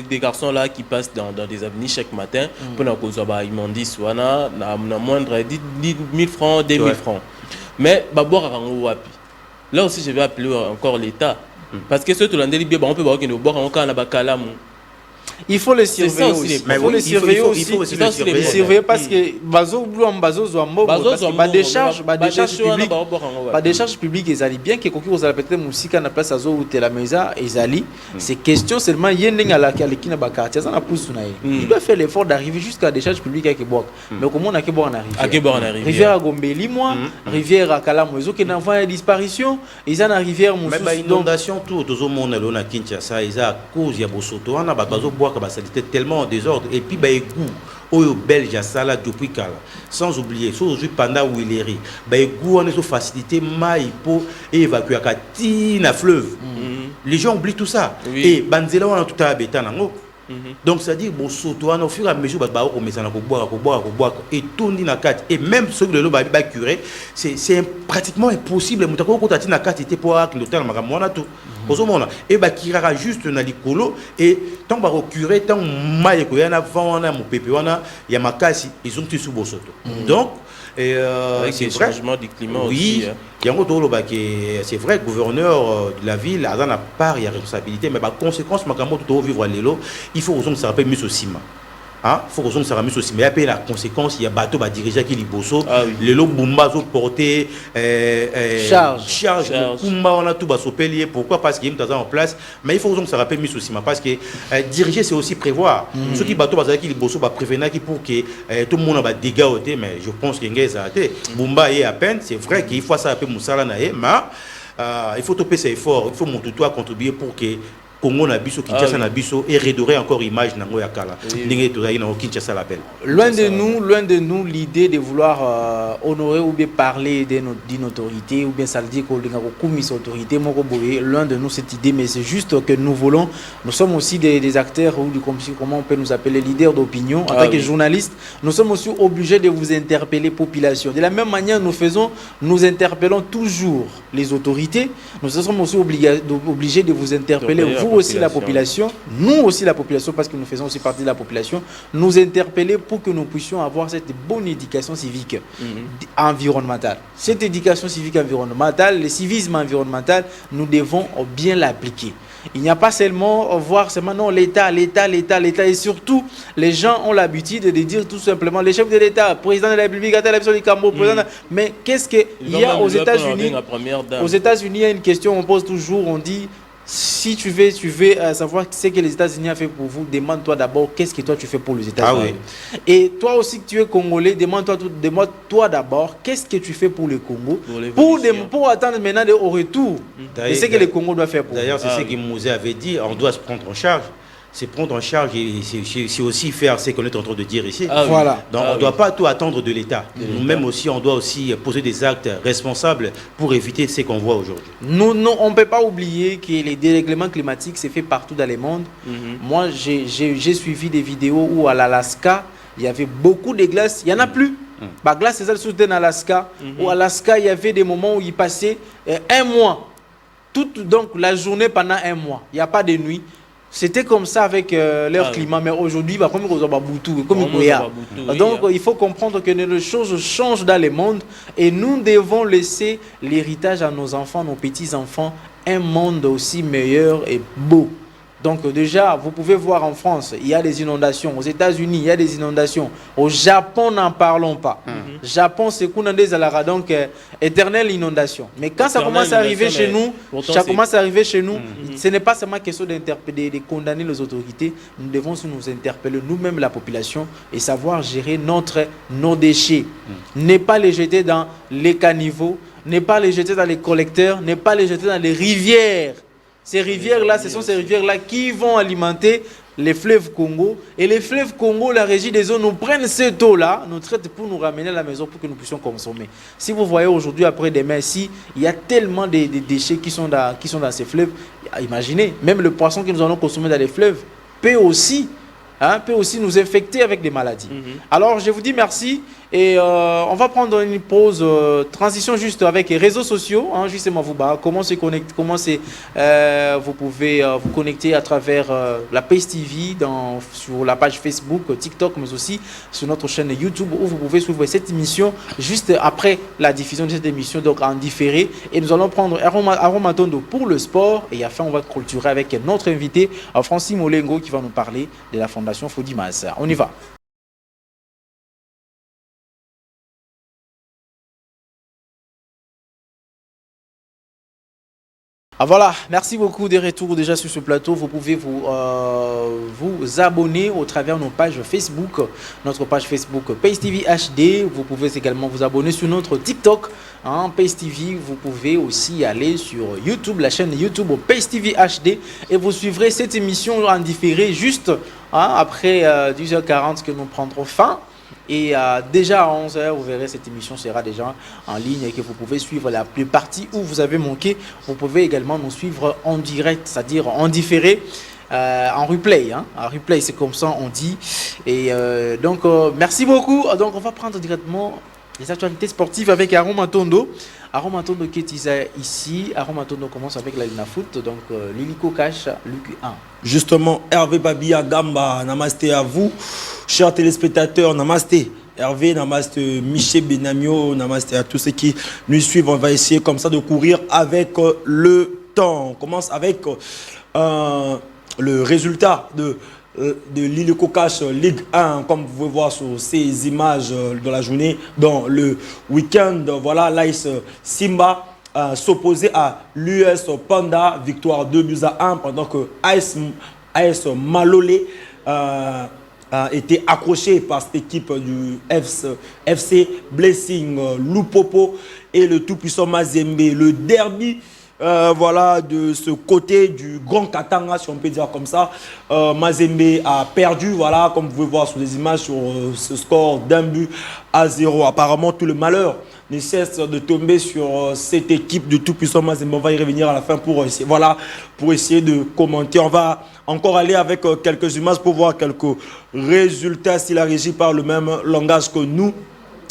des garçons là qui passent dans des avenues chaque matin pour nous causer immondice, wana na moindre 10 000 francs, 2 000 francs. Mais boire à wapi. Là aussi je vais appeler encore l'État. Parce que ce tout l'année bien on peut voir que nous boire encore na bakalamu. Il faut les surveiller aussi. Il faut les surveiller aussi. Il faut les surveiller parce que bazo zombo ba décharge publique ezali bien que koki ozala peut-être musika na place azo ou la maison ezali c'est question seulement yendinga la kina ba quartier ça na pousse na il doit faire l'effort d'arriver jusqu'à la décharge publique avec boire. Mais comment on a que boire en arriver. Rivière à Gombeli moi, rivière à Kalamu ezo que n'envoie disparition, ils en rivière mon même inondation tout au monde na Kinshasa ils a cause ya bosoto na bazo boire c'était tellement en désordre et puis égout au belge à ça là depuis kala sans oublier aujourd'hui pendant où il est égout on est sur facilité maï pour évacuer à Tina fleuve les gens oublient tout ça et banzela on a tout à bétan donc c'est à dire bon surtout au fur et à mesure bah on met ça boire et tout ni na carte et même ceux de l'eau bah curé c'est pratiquement impossible mutako ko tati na carte était pour que l'hôtel makamona tout et bah qui rara juste na likolo et tant ba curé tant maille ko yana vent na mon pépé wana ya makasi ils ont tout sous bosoto donc et avec le changement du climat aussi il y a encore c'est vrai gouverneur de la ville a la part il y a responsabilité mais par conséquence makambo tout vivre à l'élo il faut que ça rappelle mieux aussi faut que ça ramène aussi mais après la conséquence il y a bateau va diriger qui liboso les lots bombazo porter charge kumba on a tout basopelier pourquoi parce qu'il y a en place mais il faut que ça rappelle mieux aussi parce que diriger c'est aussi prévoir ceux qui bateau bazaki liboso va prévenir qui pour que tout le monde va dégâts mais je pense qu'il y a bomba est à peine c'est vrai qu'il faut ça un peu moussala na mais il faut topper ses efforts il faut mon tout contribuer pour que Congo na biso Kinshasa na biso et redorer encore image nango ya kala ndenge tozayi na Kinshasa l'appel. Loin de nous l'idée de vouloir honorer ou bien parler d'une autorité ou bien ça veut dire qu'on a commis autorité loin de nous cette idée mais c'est juste que nous sommes aussi des acteurs ou comment on peut nous appeler leaders d'opinion en tant que journalistes nous sommes aussi obligés de vous interpeller population de la même manière nous interpellons toujours les autorités nous sommes aussi obligés de vous interpeller vous aussi la population, nous aussi la population, parce que nous faisons aussi partie de la population, nous interpeller pour que nous puissions avoir cette bonne éducation civique environnementale. Cette éducation civique environnementale, le civisme environnemental, nous devons bien l'appliquer. Il n'y a pas seulement voir seulement non l'État et surtout les gens ont l'habitude de dire tout simplement les chefs de l'État, président de la République, mais qu'est-ce qu'il y a aux États-Unis? Aux États-Unis, il y a une question on pose toujours, on dit si tu veux savoir ce que les États-Unis ont fait pour vous, demande-toi d'abord qu'est-ce que toi tu fais pour les États-Unis. Et toi aussi que tu es Congolais, demande-toi d'abord qu'est-ce que tu fais pour le Congo, pour attendre maintenant au retour de ce que le Congo doit faire pour vous. D'ailleurs, c'est ce que Mouzé avait dit, on doit se prendre en charge. c'est prendre en charge et c'est aussi faire ce qu'on est en train de dire ici. Ah oui. Voilà. Donc on ne doit pas tout attendre de l'État. Nous-mêmes aussi, on doit aussi poser des actes responsables pour éviter ce qu'on voit aujourd'hui. Nous, on ne peut pas oublier que les dérèglements climatiques, c'est fait partout dans le monde. Moi, j'ai suivi des vidéos où à l'Alaska, il y avait beaucoup de glaces. Il n'y en a plus. La glace, c'est ça, surtout en Alaska. Où à Alaska, il y avait des moments où il passait un mois. Donc la journée pendant un mois. Il n'y a pas de nuit. C'était comme ça avec leur climat, mais aujourd'hui, comme donc il faut comprendre que les choses changent dans le monde et nous devons laisser l'héritage à nos enfants, nos petits-enfants, un monde aussi meilleur et beau. Donc déjà, vous pouvez voir en France, il y a des inondations. Aux États-Unis, il y a des inondations. Au Japon, n'en parlons pas. Japon, c'est donc éternelle inondation. Mais quand ça commence à arriver chez nous, ce n'est pas seulement question de condamner les autorités. Nous devons aussi nous interpeller nous-mêmes, la population, et savoir gérer nos déchets. Ne pas les jeter dans les caniveaux, ne pas les jeter dans les collecteurs, ne pas les jeter dans les rivières. Ces rivières-là, ce sont ces rivières-là qui vont alimenter les fleuves Congo. Et les fleuves Congo, la régie des eaux, nous prennent cette eau-là, nous traitent pour nous ramener à la maison pour que nous puissions consommer. Si vous voyez aujourd'hui, après-demain, il y a tellement de déchets qui sont dans ces fleuves, imaginez, même le poisson que nous allons consommer dans les fleuves peut aussi nous infecter avec des maladies. Alors, je vous dis merci. Et on va prendre une pause, transition juste avec les réseaux sociaux. Justement, comment se connecter, vous pouvez vous connecter à travers la Pace TV, sur la page Facebook, TikTok, mais aussi sur notre chaîne YouTube où vous pouvez suivre cette émission juste après la diffusion de cette émission, donc en différé. Et nous allons prendre Aroma Tondo pour le sport. Et enfin, on va clôturer avec notre invité, Francis Molengo, qui va nous parler de la Fondation Fodimas. On y va. Voilà, merci beaucoup des retours déjà sur ce plateau. Vous pouvez vous abonner au travers de nos pages Facebook, notre page Facebook Pace TV HD. Vous pouvez également vous abonner sur notre TikTok, Pace TV. Vous pouvez aussi aller sur YouTube, la chaîne YouTube Pace TV HD, et vous suivrez cette émission en différé juste après 10h40 que nous prendrons fin. Et déjà à 11h, vous verrez, cette émission sera déjà en ligne et que vous pouvez suivre la partie où vous avez manqué. Vous pouvez également nous suivre en direct, c'est-à-dire en différé, en replay. En replay, c'est comme ça on dit. Et donc, merci beaucoup. Donc, on va prendre directement les actualités sportives avec Aroma Tondo. Aroma Tondo qui est ici. Aroma Tondo commence avec la Lina Foot. Donc, Liliko Cash, Luc 1. Justement, Hervé Babia Gamba, namasté à vous, chers téléspectateurs, namasté. Hervé, namasté Michel Benamio, namasté à tous ceux qui nous suivent. On va essayer comme ça de courir avec le temps. On commence avec le résultat de Liliko Cash Ligue 1, comme vous pouvez voir sur ces images de la journée, dans le week-end. Voilà, l'AS Simba s'opposer à l'US Panda, victoire 2-1, pendant que AS Malolé a été accroché par cette équipe du FC Blessing Lupopo et le tout-puissant Mazembe. Le derby voilà, de ce côté du Grand Katanga, si on peut dire comme ça. Mazembe a perdu, voilà, comme vous pouvez voir sur les images, sur ce score d'1-0. Apparemment, tout le malheur ne cesse de tomber sur cette équipe de tout-puissant Mazembe. On va y revenir à la fin pour essayer, voilà, pour essayer de commenter. On va encore aller avec quelques images pour voir quelques résultats, si la régie parle le même langage que nous.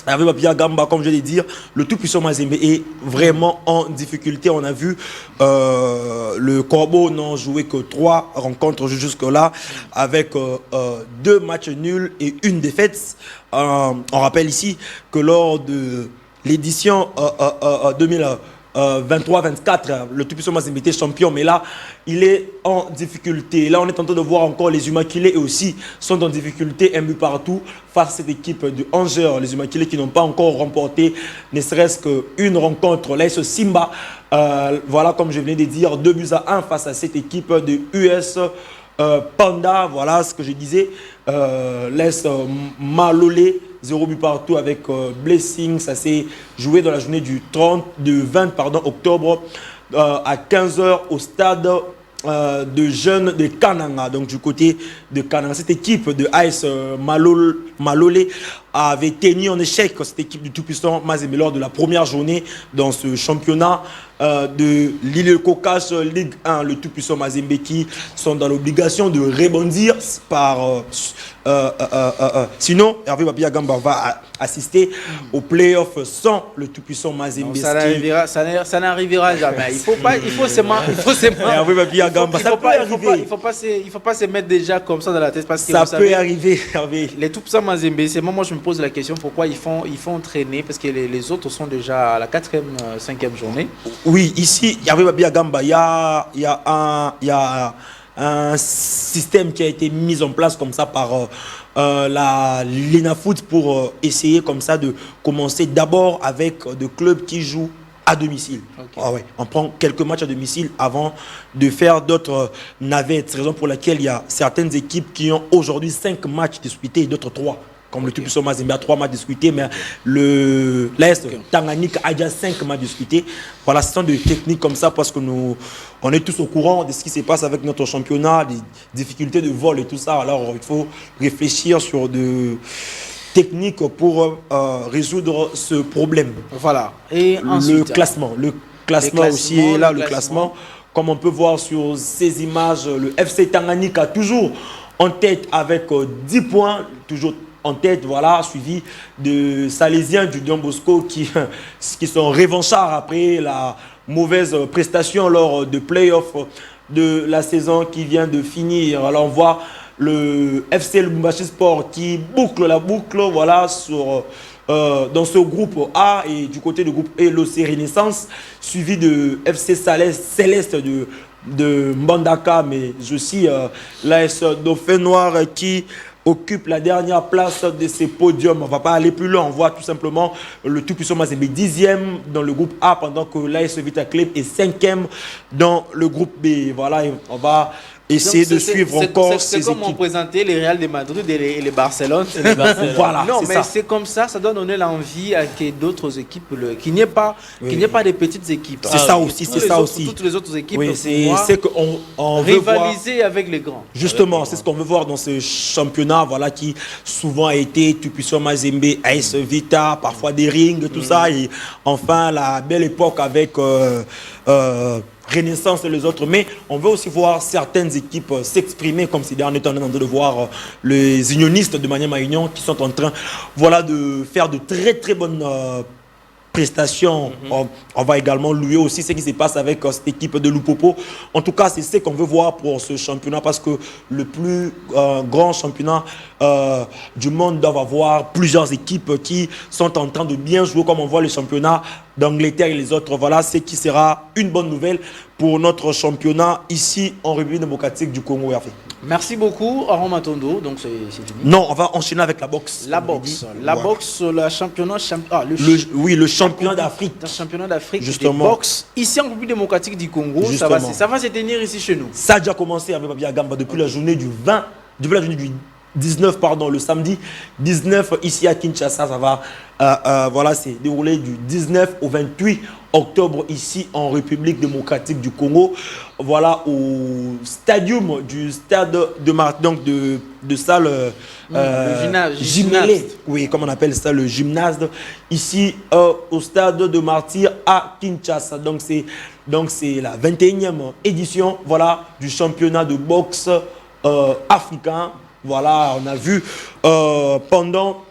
Avec Babia Gamba, comme je l'ai dit, le tout-puissant Mazembe est vraiment en difficulté. On a vu le Corbeau n'en jouer que 3 rencontres jusque-là, avec 2 matchs nuls et 1 défaite. On rappelle ici que lors de l'édition 2023-24, le tout-puissant Mazembe était champion, mais là, il est en difficulté. Là, on est en train de voir encore les Immaculés, et aussi sont en difficulté, un but partout, face à cette équipe de Angers. Les Immaculés qui n'ont pas encore remporté, ne serait-ce qu'une rencontre. Là, ce Simba, voilà, comme je venais de dire, 2-1 face à cette équipe de US Panda. Voilà ce que je disais. Laisse Malolé, 0 but partout avec Blessing. Ça s'est joué dans la journée du 20 octobre à 15h au stade de jeunes de Kananga, donc du côté de Kananga. Cette équipe de AS Malolé avait tenu en échec cette équipe du tout-puissant Mazembe lors de la première journée dans ce championnat de l'Île-Caucase Ligue 1. Le tout-puissant Mazembe qui sont dans l'obligation de rebondir par... sinon, Hervé Babia Gamba va assister aux playoffs sans le tout-puissant Mazembe. Ça n'arrivera jamais. Il faut seulement Hervé Babia Gamba, ça peut arriver. Il faut pas se mettre déjà comme ça dans la tête parce que ça peut arriver, Hervé. Les tout-puissants Mazembe, c'est moi je me pose la question pourquoi ils font traîner parce que les autres sont déjà à la 4e, 5e journée. Oui, ici, Hervé Babia Gamba, il y a un système qui a été mis en place comme ça par la l'ENAFoot pour essayer comme ça de commencer d'abord avec des clubs qui jouent à domicile. Okay. Ah ouais, on prend quelques matchs à domicile avant de faire d'autres navettes. C'est la raison pour laquelle il y a certaines équipes qui ont aujourd'hui 5 matchs disputés et d'autres 3. Comme le tout-puissant Mazembe a 3 matchs discutés, mais l'Est, Tanganyika a déjà 5 matchs discutés. Voilà, ce sont des techniques comme ça parce que on est tous au courant de ce qui se passe avec notre championnat, des difficultés de vol et tout ça. Alors, il faut réfléchir sur des techniques pour résoudre ce problème. Voilà. Et ensuite, le classement aussi est là, le classement. Comme on peut voir sur ces images, le FC Tanganyika toujours en tête avec 10 points, toujours en tête, voilà, suivi de Salésiens du Don Bosco qui sont revanchards après la mauvaise prestation lors de playoffs de la saison qui vient de finir. Alors on voit le FC Lubumbashi Sport qui boucle la boucle, voilà, dans ce groupe A et du côté du groupe E, l'OC Renaissance, suivi de FC Céleste de Mbandaka, mais aussi l'AS Dauphin Noir qui occupe la dernière place de ces podiums. On ne va pas aller plus loin. On voit tout simplement le tout-puissant Mazembe 10e dans le groupe A pendant que l'AS Vita Club est 5e dans le groupe B. Voilà, on va essayer de suivre encore ces équipes. C'est comme on présentait les Real de Madrid et les Barcelone. Voilà, non, mais c'est comme ça, ça doit donner l'envie à que d'autres équipes, qu'il n'y ait pas des petites équipes. C'est ça aussi, c'est ça aussi. Toutes les autres équipes, oui, c'est qu'on veut rivaliser avec les grands. Justement, c'est ce qu'on veut voir dans ce championnat, voilà, qui souvent a été tout-puissant Mazembe, AS Vita, parfois des rings, tout ça, et enfin la belle époque avec Renaissance et les autres, mais on veut aussi voir certaines équipes s'exprimer comme ces derniers temps. On est en train de voir les unionistes de Maniema Union qui sont en train, voilà, de faire de très très bonnes prestations. On va également louer aussi ce qui se passe avec cette équipe de Lupopo. En tout cas, c'est ce qu'on veut voir pour ce championnat parce que le plus grand championnat du monde doit avoir plusieurs équipes qui sont en train de bien jouer comme on voit les championnats d'Angleterre et les autres. Voilà ce qui sera une bonne nouvelle pour notre championnat ici en République démocratique du Congo. Merci beaucoup, Aron Matondo. Donc c'est fini. Non, on va enchaîner avec la boxe. La boxe, le championnat. Le championnat d'Afrique. Le championnat d'Afrique. Justement. De boxe ici en République démocratique du Congo. Ça va se tenir ici chez nous. Ça a déjà commencé avec Babia Gamba depuis la journée du 19, pardon, le samedi 19 ici à Kinshasa. Ça va voilà, c'est déroulé du 19 au 28 octobre ici en République démocratique du Congo. Voilà, au stadium du stade de Martyr, donc de salle gymnase. Oui, comme on appelle ça, le gymnase. Ici au stade de Martyr à Kinshasa. Donc c'est la 21e édition, voilà, du championnat de boxe africain. Voilà, on a vu pendant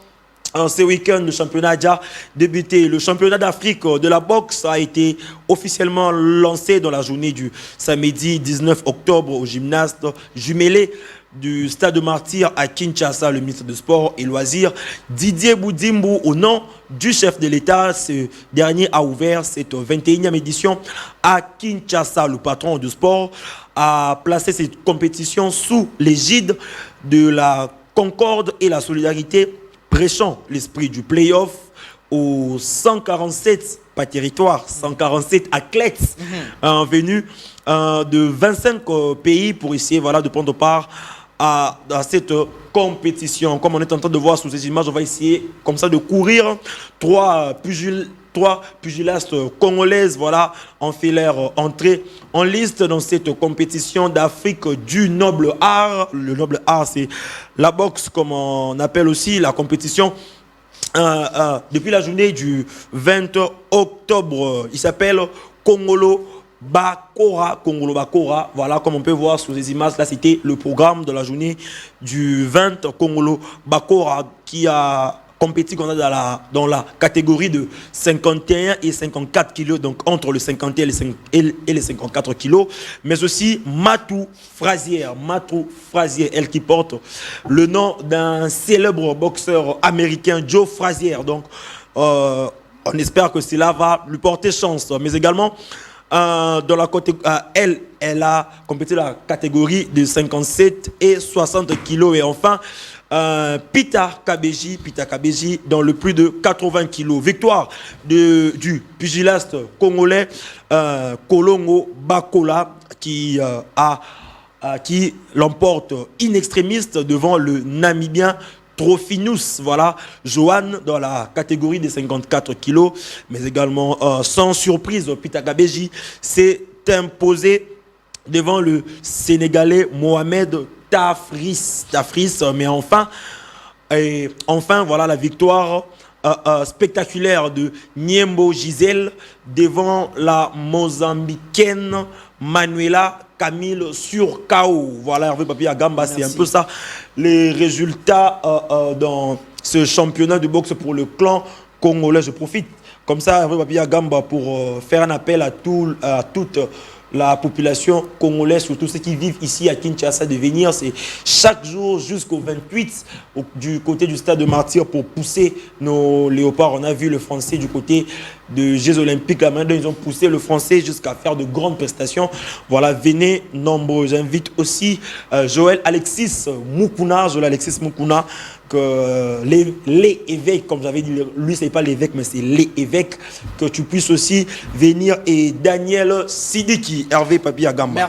ce week-end, le championnat a déjà débuté. Le championnat d'Afrique de la boxe a été officiellement lancé dans la journée du samedi 19 octobre au gymnase jumelé du stade de Martyr à Kinshasa. Le ministre des Sports et Loisirs, Didier Boudimbo, au nom du chef de l'État, ce dernier a ouvert cette 21e édition à Kinshasa. Le patron du sport a placé cette compétition sous l'égide de la concorde et la solidarité, prêchant l'esprit du play-off aux 147, pas territoire, 147 athlètes venus de 25 pays pour essayer, voilà, de prendre part à cette compétition. Comme on est en train de voir sous ces images, on va essayer comme ça de courir 3 3 pugilistes congolaises, voilà, ont fait leur entrée en liste dans cette compétition d'Afrique du noble art. Le noble art, c'est la boxe, comme on appelle aussi la compétition. Depuis la journée du 20 octobre, il s'appelle Kongolo Bakora, voilà, comme on peut voir sur les images, là c'était le programme de la journée du 20 Kongolo Bakora qui a compétit dans la catégorie de 51 et 54 kilos, donc entre le 51 et les 54 kilos, mais aussi Matou Frazier, elle qui porte le nom d'un célèbre boxeur américain, Joe Frazier. Donc, on espère que cela va lui porter chance, mais également dans la côté, elle a compété la catégorie de 57 et 60 kilos, et enfin Pita Kabeji dans le plus de 80 kilos. Victoire du pugiliste congolais Kolongo Bakola qui l'emporte in extremis devant le Namibien Trofinus, voilà, Johan dans la catégorie des 54 kilos, mais également sans surprise, Pita Kabeji s'est imposé devant le Sénégalais Mohamed Tafris, mais enfin, voilà la victoire spectaculaire de Niembo Gisèle devant la Mozambicaine Manuela Camille sur KO. Voilà, Hervé Papi Agamba, c'est un peu ça les résultats dans ce championnat de boxe pour le clan congolais. Je profite comme ça, Hervé Papi Agamba, pour faire un appel à toute la population congolaise, surtout ceux qui vivent ici à Kinshasa, de venir. C'est chaque jour jusqu'au 28 du côté du stade de Martyrs pour pousser nos léopards. On a vu le français du côté de Jeux Olympiques. Là maintenant, ils ont poussé le français jusqu'à faire de grandes prestations. Voilà, venez nombreux. J'invite aussi Joël Alexis Moukouna, que les évêques, comme j'avais dit, lui c'est pas l'évêque mais c'est les évêques, que tu puisses aussi venir, et Daniel Sidiki, Hervé Papi Agamba.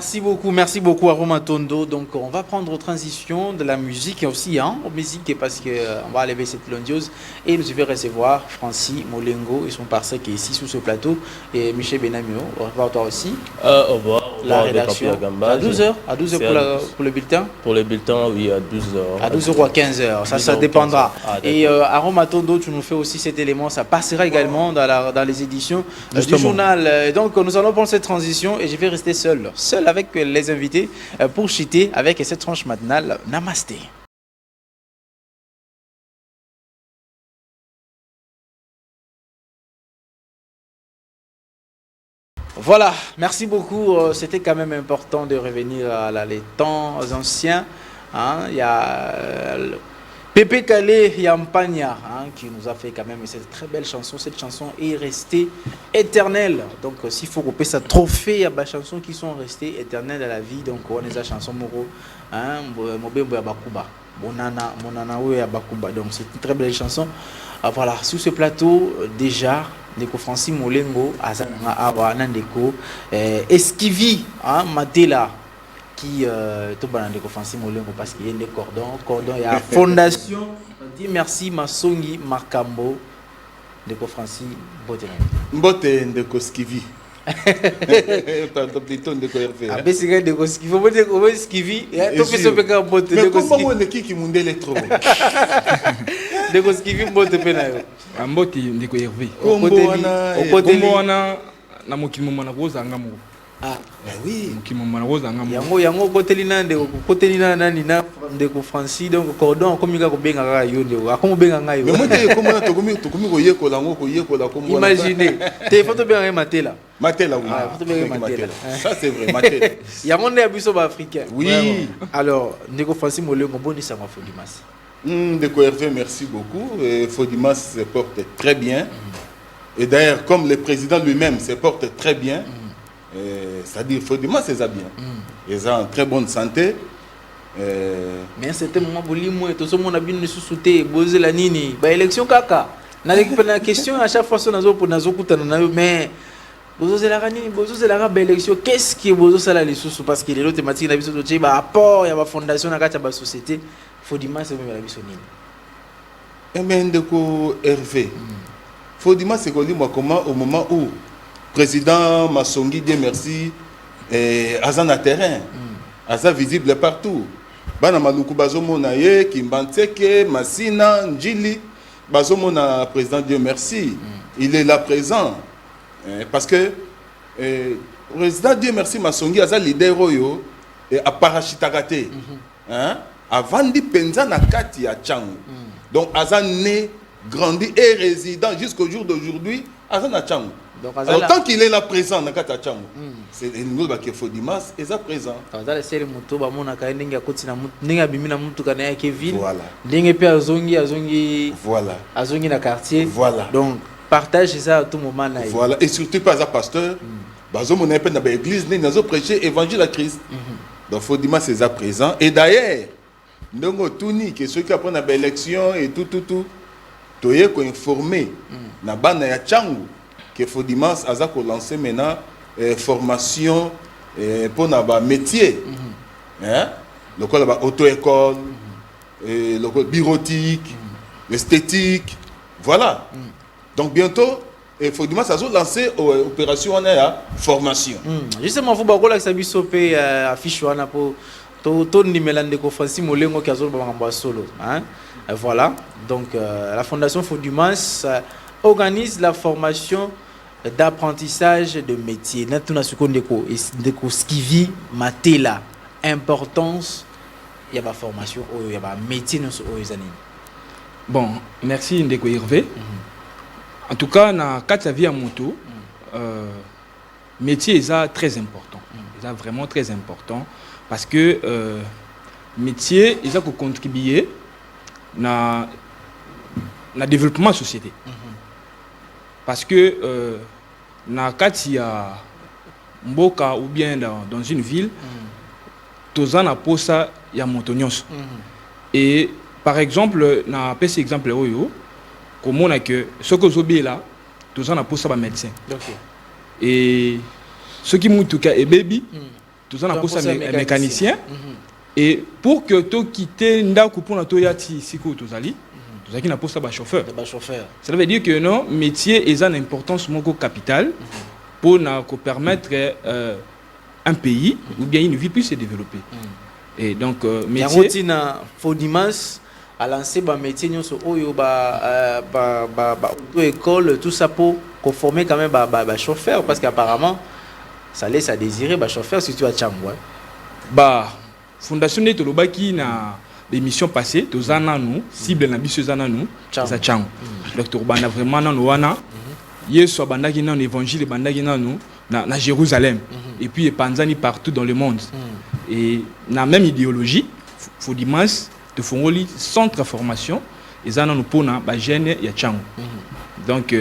Merci beaucoup Aroma Tondo. Donc on va prendre transition de la musique aussi, musique, parce qu'on va lever cette londiose et nous devons recevoir Francis Molengo et son parsec qui est ici sous ce plateau, et Michel Benamio. Au revoir toi aussi. Au revoir. La rédaction à 12h pour le bulletin. Pour le bulletin, oui, à 12h. À 12h ou à 15h, ça dépendra. Et Aroma Tondo, tu nous fais aussi cet élément, ça passera également dans les éditions du journal. Et donc nous allons prendre cette transition et je vais rester seul avec les invités pour chiter avec cette tranche matinale. Namasté. Voilà, merci beaucoup. C'était quand même important de revenir à les temps anciens. Il y a Pépé Calé Yampagna qui nous a fait quand même cette très belle chanson. Cette chanson est restée éternelle. Donc s'il faut couper ça trophée, il y a des chansons qui sont restées éternelles à la vie. Donc on a des chansons Moro, Mobembo Yabakuba, Monana Yabakuba. Donc c'est une très belle chanson. Voilà, sur ce plateau déjà, Ndeko Francis Molengo, Azana Awa Nandeko, Esquivi, Matela, qui tombent Ndeko Francis Molengo parce qu'il y a des cordons, il y a fondation. On dit merci Masongi Makambo, Ndeko Francis Boteleng. Mbote Ndeko Esquivi. Pardon, plutôt Ndeko Hervé. Ah, mais c'est Ndeko Esquivi. On va Esquivi. Tu fais ce péché à Mbote. Mais comment on est qui m'ont dit les trop? Ndeko Esquivi Mbote Penayo. Mbote Ndeko Hervé. Kombo wana na mokimo mona kozanga mo. Ah, oui. Mokimo mona kozanga mo. Yango koteli nani na Ndeko Francis, donc cordon comme il a benga ka yo ndeko. Akomo benga ngayo. Mais moi te comment to komi koyekola ngo koyekola kombo. Imaginez. Te photo benga Matela. Matela oui. Ah, photo benga Matela. Ça c'est vrai, Matela. Yango ne abiso ba africain. Oui. Alors, Ndeko Francis Molengo boni ça m'a fait du mas. Ndeko Hervé, merci beaucoup. Fodimas se porte très bien. Et d'ailleurs, comme le président lui-même se porte très bien, c'est-à-dire Fodimas c'est bien. Ils ont en très bonne santé. Mais c'était moment bolimo et tout ce monde a bien sous-souté, poser la nini. Bah élection kaka. Na question à chaque fois sur nazo pour nazo kutana na yo, mais bozo la nini, bozo la ba élection. Qu'est-ce qui bozo sala les sous parce qu'il est l'autre thématique na biso to ba apport, il y a ba fondation na kata ba société. Fodimas c'est même la biso nini. Et mais Ndeko Hervé. faut dire c'est moi comment au moment où président Masongi Dieu merci Azan à terrain, Azan visible partout. Bana maluku bazomona ye Kimbantseke, Masina, Njili, bazomona président Dieu merci. Il est là présent parce que président Dieu merci Masongi Azan leader oyo a parachitarate. Hein? Avant de penser na kati ya Tchangu. Donc Azan né, grandi et résident jusqu'au jour d'aujourd'hui, Azan à Tchangu. Alors tant qu'il est là présent dans kati ya Tchangu, c'est nous qui faut dimanche et ça présent. Azan c'est le moto ba mona ka ndenge akoti na mutu ndenge abimina mutu kana ya Kevin. Voilà. Ndenge pe azongi voilà. Azongi na quartier. Voilà. Donc partage ça à tout moment là. Voilà et surtout pas un pasteur. Bazo mona pe na ba église né nazo prêcher évangile à Christ. Donc faut dimanche c'est ça présent et d'ailleurs donc tuni que ceux qui apprennent à l'élection et tout toye ko informer na bana ya Tchangu que faut dimanche aza ko lancer maintenant formation pour na ba métier hein le quoi ba auto école le bureautique esthétique voilà donc bientôt il faut dimanche azo lancer opération on a formation justement faut ba ko la sabiso pe affiche wana pour tout Nimelande Francis Molengo qui a solo. Voilà. Donc la Fondation Faudumas organise la formation d'apprentissage de métier. Ce qui vit matela importance il y a la formation il y a la métier Bon, merci Ndeko Hervé. En tout cas, na kati vie à moto métier est très important. C'est vraiment très important. Parce que métier, ils ont contribué à le développement de la société. Parce que dans Mboka ou bien dans une ville, tous en a ça il y a montagnos. Et par exemple, dans ce exemple comme on a que ce que vous là, tous en a ça médecin. Et ce qui m'ont tout cas est baby. Tout en a pour ça mécanicien et pour que tu quittes ndaku pour na to yati siko tozali tozaki na pour ça chauffeur. Ça veut dire que non métier est une importance moko capital pour na ko permettre un pays ou bien une vie puisse se développer. Et donc métier na Faudimas a lancé ba métier nyonso oyo ba école tout ça pour former quand même ba chauffeur parce qu'apparemment ça laisse à désirer bah chauffeur si tu as Tchangu bah fondation de Tolobaki na l'émission passée tozana nous cible na biso zana nous za Tchangu docteur bana vraiment na wana yeso bandaki na évangile bandaki na nous na Jérusalem et puis panzani partout dans le monde et na même idéologie faut dimanche de fongoli centre formation et zana nous pona ba jeune ya Tchangu donc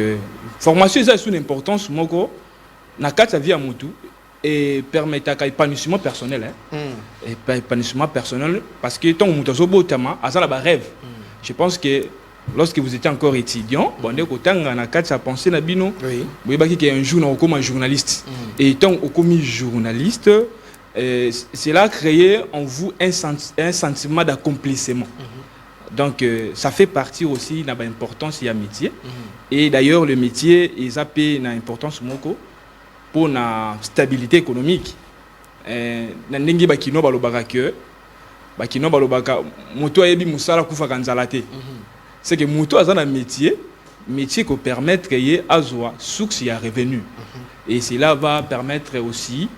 formation c'est une importance moko na kati vie à motu et permettre un épanouissement personnel et épanouissement personnel parce que tant que vous botama azala ba rêve je pense que lorsque vous étiez encore étudiant bon dès que tanga na kati sa pensée na bino vous voyez qu'il y a un jour on comme journaliste et tant au commis journaliste cela a créé en vous un sentiment d'accomplissement donc ça fait partie aussi de l'importance du métier et d'ailleurs le métier est appelé une importance moko pour la stabilité économique. Nandengi bakino balobaka que bakino balobaka moto ayebi musala kufa kanzala te. C'est que moto a un métier qui permet de créer azwa source ya revenu. Et cela va permettre aussi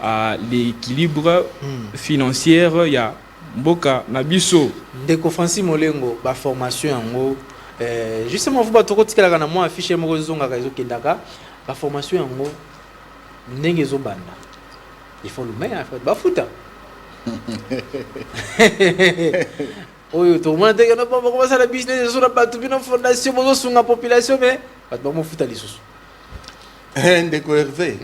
à l'équilibre financier ya mboka na biso. Ndeko Francis Molengo ba formation yango justement vous ba tokotikala kana moi afficher moko zonga ka ezokendaka ba formation yango ndenge zo banda il faut le mettre en fait bafuta oyo to mona teke no pamba commencer la business sur la batu bino fondation bozo sunga population mais bat ba mo futa lisusu Ndeko Hervé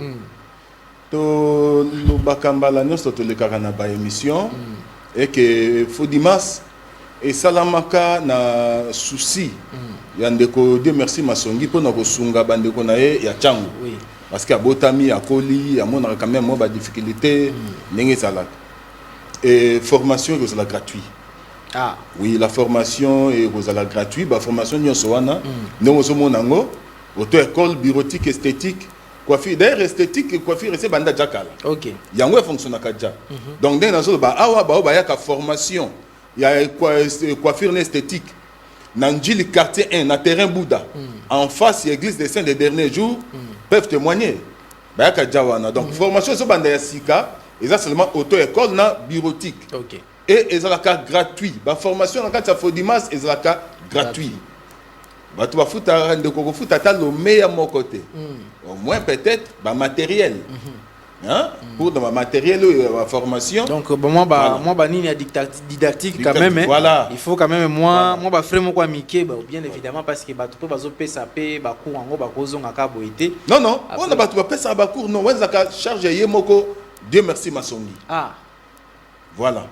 to lo bakambala nyonso to le karana ba émission et que Faudimas et salamaka na souci ya ndeko Dieu merci Masongi pour na ko sunga bandeko na ye ya Tchangu parce que abotami akoli amona quand même ba difficulté ndenge salaka et formation est la gratuit oui la formation est la gratuit ba formation nyonso wana ndongo so monango auto-école, bureautique, esthétique, coiffure. D'ailleurs, esthétique et coiffure, c'est banda jakala. Ok. Il y a un fonctionne à Kadja. Donc, dans la formation, il y a coiffure esthétique. Dans le quartier 1, dans le terrain Bouddha, en face, l'église des saints des derniers jours, peuvent témoigner. Donc, formation, c'est banda sika, et ça seulement auto-école, bureautique. Ok. Et ils ont la carte gratuite. La formation, dans le Fodimas, ils ont la carte gratuite. Tu vas foutre le meilleur mon côté. Au moins, peut-être, matériel. Hein? Pour dans matériel, la formation. Donc, moi, il y a didactique quand même. Voilà. Il faut quand même, moi, frère, moi, Mickey, bien évidemment, parce que tu peux faire ça, cours en haut, non, non, on a pas ça à cours, non, on a chargé Moko, Dieu merci, Massongi. Ah. Voilà.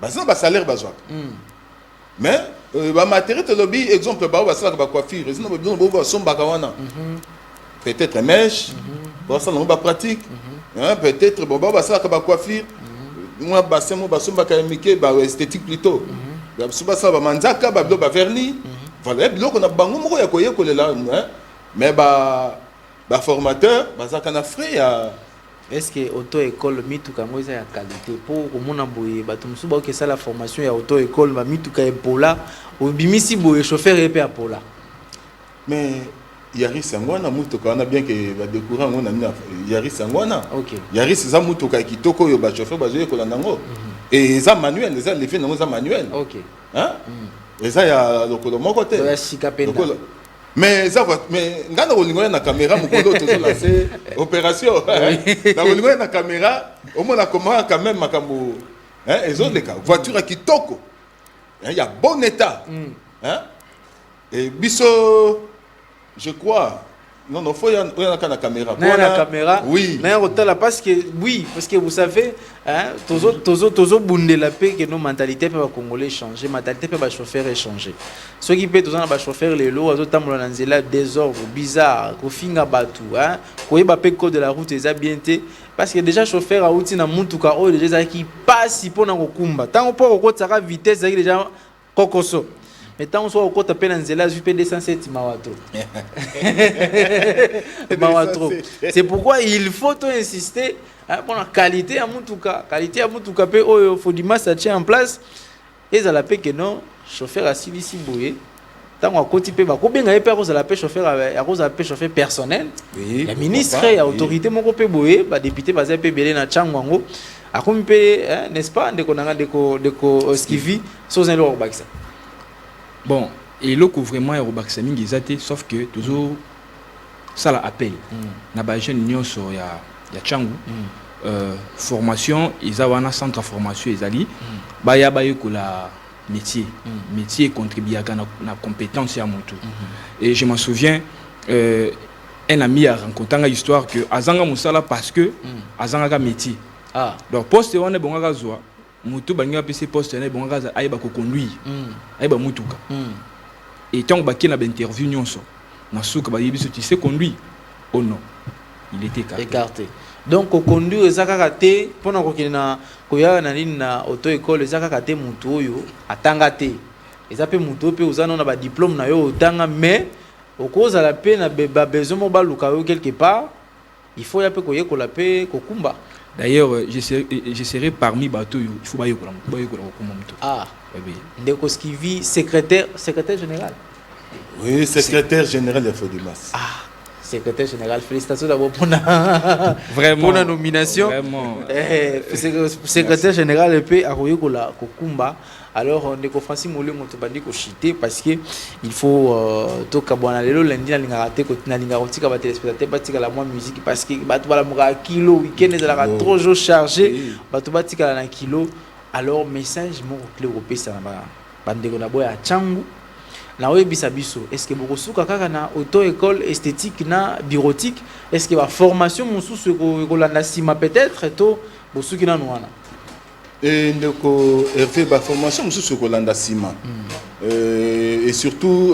C'est un salaire besoin. Mais matériel de lobby exemple ça va coiffure peut-être mèche ça non pas pratique peut-être ça va coiffure moi bassin moi basson ba kamike ba esthétique plutôt ça va manzaka ba vernis voilà biloko na bango moko ya koyekolela mais ba formateur ça kana frais ya. Est-ce que auto-école mituka moza ya qualité pour komona boye bato musu ba okesa la formation ya auto-école ba mituka epola obimisi boye chauffeur epé apola mais yari sangwana mutuka wana bien que ba découvrir ngona yari sangwana OK yari za mutuka kitoko yo ba chauffeur ba zoye kolanda ngo et ça manuel les les fait ngo za manuel OK hein et ça ya lokolo moko te ya sikapenda mais ça va mais ngana olingo na caméra mukolo to lancer opération na olingo na caméra au moins comment quand même makambo hein les autres les cas voiture qui toko il y a bon état hein et biso je crois non faut y a na caméra la caméra oui parce que vous savez hein tozo bundela pe que nos mentalités peuvent congolais changer mentalité peut ba chauffeur échanger ceux qui peut toza ba chauffeur les lots azo tambola na nzela désordre bizarre ko finga batu hein ko yeba pe code de la route eza bien té parce que déjà chauffeur a outi na mutuka o déjà qui passe pona ko kumba tango po ko tsaka vitesse avec déjà kokoso. Mais tant qu'on soit au côté de Pénanzela, je fais 207 Mawatro. C'est pourquoi il faut insister pour la qualité à Moutuka. Qualité à Moutuka, il faut du masse à tient en place. Et ça la paix que non, chauffeur à Silissi Boué. Tant qu'on a côté de combien de personnes à la paix chauffeur à cause de la paix chauffeur personnel. Il y a ministre, il y a autorité, mon copé Boué, député, basé à Pébélé na Tchangwango. À combien, n'est-ce pas, de skivi, sans un lourd bac ça. Bon, et là, vraiment, il y a sauf que toujours, ça l'appel. Na ba jeune union sur ya Tchangu, formation, ils ont un centre de formation, ils ont ba ya ba la métier, métier contribue à la compétence à mon tour. Et je me souviens, un ami a rencontré une histoire que Azanga Moussala parce que Azanga métier. Ah. Donc poste on est bon à zoa. Mutu banga PC poste na bon gaza aiba ko conduire aiba mutuka et tant que na interview nyonso na souka ba yebiso tu sais conduire oh non il était écarté donc ko conduire ezaka kate pona ko kina ko ya na nini na auto école ezaka kate mutu oyo atanga te ezape mutu pe uzana na ba diplôme na yo otanga mais okoza la pe na ba besoin mo baluka yo quelque part il faut ya pe ko yekola pe ko kumba. D'ailleurs, je serai parmi bateau. Il faut pas y aller. Ah, oui. Ndeko Skivi, secrétaire général. Oui, secrétaire général de Fodimas. Ah, secrétaire général. Félicitations d'abord pour la nomination. Vraiment. Secrétaire général EP à Royokola Kokumba. Alors, Ndeko Francis Moulé Motobandi Kochité parce que il faut to kabwana lelo lundi na lingarate ko na lingaroti ka ba téléspectateur batika la moi musique parce que batu bala muka kilo week-end ezala trop jours chargé batu batika na kilo. Alors message mon clé européen ça ba bandeko na boya Tchangu na webisa biso est-ce que boko suka kaka na auto école esthétique na bureautique est-ce que ba formation mususu ko landa sima peut-être to bosuki na nwana. Et ndeko fait ba formation mususu ko landa sima et surtout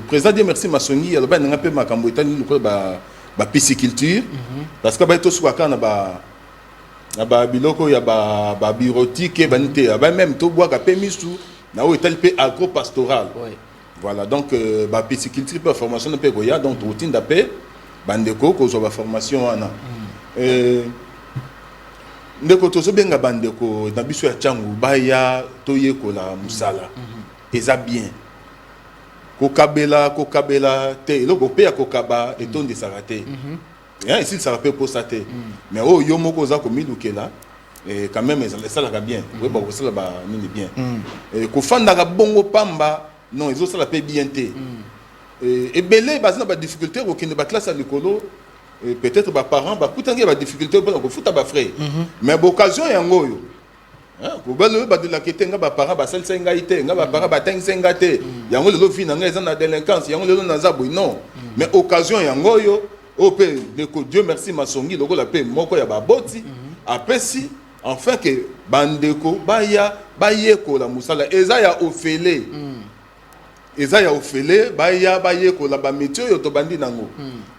président Dieu merci Massongi alors ba nga pe makambo etani ko ba pisciculture parce que ba to suka na ba biloko ya ba bureautique et banité ba même to bois ka pe misu na o etali pe agro pastoral Voilà, donc, la pisciculture, la formation de Pégoya, donc, routine d'appel, bandeko, qu'on a formation, ndeko tozo benga bandeko na biso ya changu baya toyeko la musala eza bien kokabela te loko pe ya kokaba etonde sarate ici ça rappelle pour ça te mais oh yo moko za ko milukela et quand même ça la bien oui bon ça ba nini bien et ko fanda ka bongo pamba non ils ont ça la paix bien te et belé bazina ba difficulté ko kende ba classe à l'école. Et peut-être les parents ont des difficultés pour les frères. Mais l'occasion est en haut. Ko de la kete nga ba parents ba sel senga ite nga ba parents ba teng senga te yango le fi na nga eza na délinquance yango le na zaboy non mais occasion ya ngoyo opé de ko Dieu merci masongi loko la paix moko ya ba boti apesi enfin que bandeko baya bayeko la musala eza ya ofele eza ya ofele baya bayeko la ba métier yo to bandi nango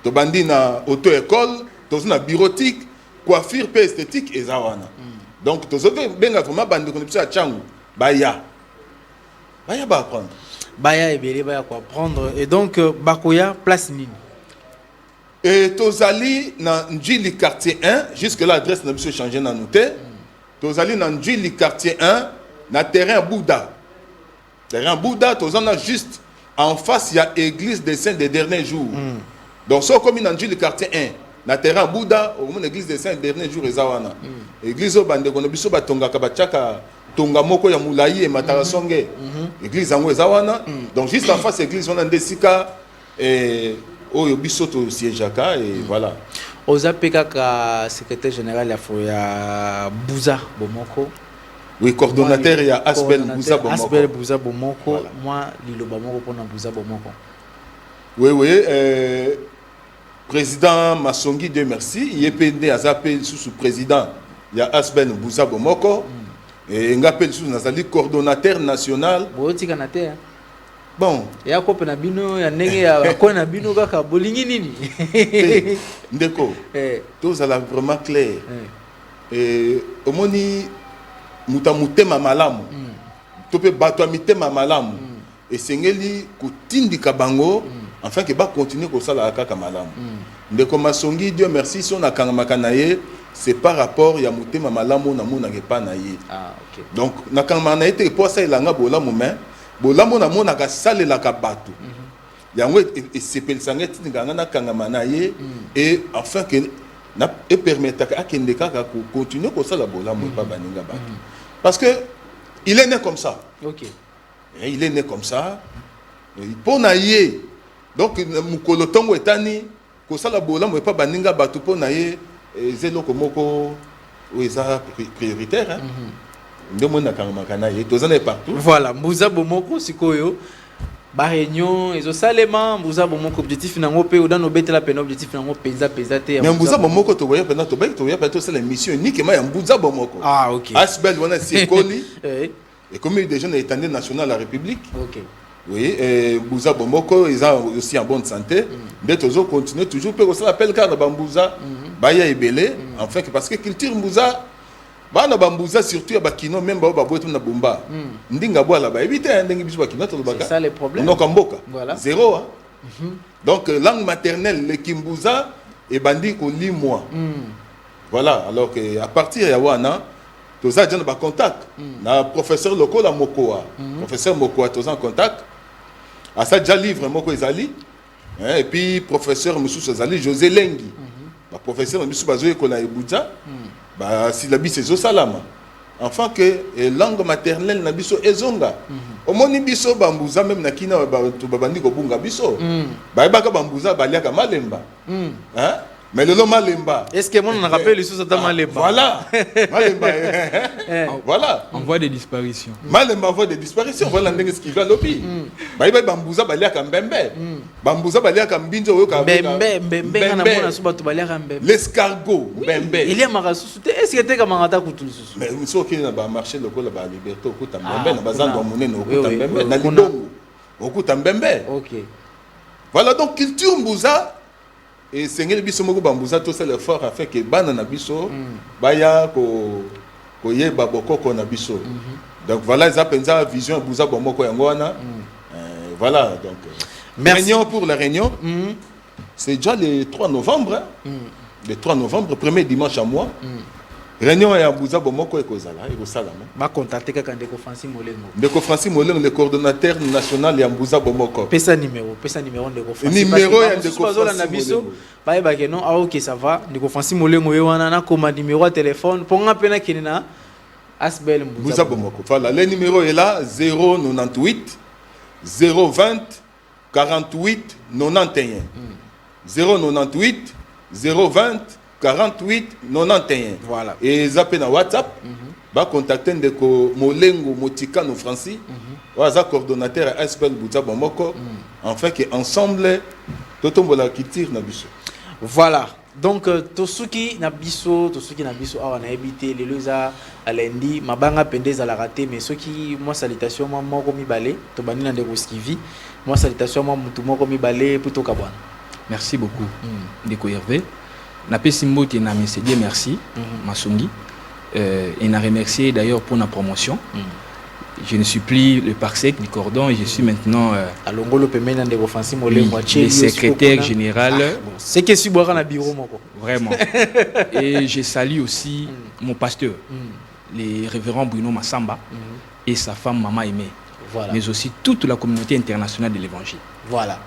to bandi na auto école to na bureautique coiffure pe esthétique eza wana donc to zo benga vraiment bandi ko pisa changu baya ba apprendre baya ebele baya ko apprendre et donc bakoya place nini et tozali na Njili quartier 1 jusque là adresse na biso changer na noté tozali na Njili quartier 1 na terrain Bouddha. Terrain Bouddha, tu as juste en face, il y a l'église des saints des derniers jours. Donc, ça, comme il y a le quartier 1, na terrain Bouddha, au moins l'église des saints des derniers jours, l'église au bande, on a biso batonga kabachaka, tonga moko ya moulayi et matarasonge. L'église en Wezawana. Donc, juste en face, l'église, on a Desika et au biso to sièjaka et voilà. Oza Pekaka, secrétaire général ya Bouza Bomoko. Oui, coordonnateur, il y a Asbel Bouza Bomoko. Asbel Bouza Bomoko, voilà. Moi, Lilo Bomoko pour Bouza Bomoko. Oui, président Masongi, Dieu merci. Il est pédé à Zapé sous président. Il y a Asbel Bouza Bomoko. Et il appelle sous Nazali, coordonnateur national. Bon. Il y a quoi Nabino, il y a Nenge, il y a quoi Nabino, Kaka, Bolingi Nini. Ndeko, tout ça là vraiment clair. Et au moins, muta mutema malamu tope bato mitema malamu et sengeli kutindi kabango enfin que ba continuer ko sala kaka malamu ndeko masongi Dieu merci si on a kangamaka na ye c'est par rapport ya mutema malamu na mona ke pa na ye OK donc na kangamana na ete po sa ilanga bolamu mais bolamu na mona ka salela ka bato yango et sepel sangeti nganga na kangamana ye et enfin que na et permettre à kendeka ka continuer ko sala bolamu pa baninga bato. Parce que il est né comme ça. OK. Et il est né comme ça. Pour naïe. Donc mukolo tongo etani ko sala bola mo pa baninga batu po naïe zelo komoko oza prioritaire hein. Ndemo na kangama naïe tozana partout. Voilà, Bouza Bomoko sikoyo. Ba réunion ezo salema Bouza Bomoko objectif nango pe odan obete la peine objectif nango peza te. Mais Bouza Bomoko to voya pendant to ba to voya peut-être c'est la mission uniquement ya Bouza Bomoko. Ah OK. Asbel wana sikoli. Et comme il déjà l'étendue nationale de la République. OK. Oui, et Bouza Bomoko ils sont aussi en bonne santé. Mais toujours continuer toujours pe ça l'appelle car Bambouza baya ebele enfin parce que culture Bouza bana bambuza surtout ya bakino même ba boetu na bomba ndinga bwala ba éviter ndingi biso bakino to baka c'est ça le problème donc mboka voilà zéro hein? Donc langue maternelle le kimbuza et bandi ko limwa voilà alors que à partir ya wana toza déjà ba contact na professeur local la Mokoa professeur Mokoa toza en contact à ça déjà livre moko ezali et puis professeur Moussou ezali José Lengi ba professeur Moussou bazoye ko na Ebuja bah si la biso salama enfin que langue maternelle na biso ezonga omoni biso bambuza même na kina ba to babandi ko bunga biso ba baka bambuza baliaka malemba hein mais le malemba est-ce que on rappelle les choses à malemba voilà malemba voilà on voit des disparitions malemba voit des disparitions voilà ndenge ce qui va lobi ba bambuza baliaka mbembe bambuza baliaka mbinzo oyo ka mbembe na mona so bato baliaka mbembe l'escargot mbembe il y a marasusu est-ce que te ka mangata kutusu mais so ki na ba marché lokola ba liberté okuta mbembe na bazando monene okuta mbembe na libongo okuta mbembe OK voilà donc culture mbuza et sengeli biso moko bambuza to c'est l'effort afin que bana na biso baya ko yeba bokoko na biso donc voilà ça penza vision mbuza bomoko yango wana voilà, donc. Merci. Réunion pour la réunion. C'est déjà le 3 novembre. Hein. Le 3 novembre, premier dimanche à mois. Réunion est à Bouza Bomoko et Kozala. Et Rosalama. Va contacter quelqu'un de Francis Molengo. Ndeko Francis Molengo, le coordonnateur national et à Bouza Bomoko. Pesa numéro de Francis. Numéro est de Francis Molengo. Bah, bah, non, ah, ok, ça va. Ndeko Francis Molengo, il y a un numéro à téléphone. Pour un peu, il y a Asbel Bouza Bomoko. Voilà, le numéro est là 098 020 48 91. 098 020 48 91. Voilà. Et zappé dans WhatsApp, va contacter Ndeko Molengo Motika no Francis, waza coordonnateur à Espel Bouza Bomoko, afin qu'ensemble, totombola qui tire na biso. Voilà. Donc, Tosuki Nabiso, on a habité les loza à lundi, Mabanga Pendez à la raté, mais ceux qui, moi, salutation, moi, Moko Mibale, Tobani Nanderoskivi, moi, salutation, moi, Moutoumoko Mibale, Puto Kabwan. Merci beaucoup, Ndeko Hervé. Na Pessimbo qui n'a dit merci, Masongi. Et n'a remercié d'ailleurs pour la promotion. Je ne suis plus le parsec du cordon, je suis maintenant le secrétaire général. C'est que si boire un bureau, vraiment. Et je salue aussi mon pasteur, le révérend Bruno Massamba, et sa femme Maman Aimé, voilà. Mais aussi toute la communauté internationale de l'Évangile. Voilà.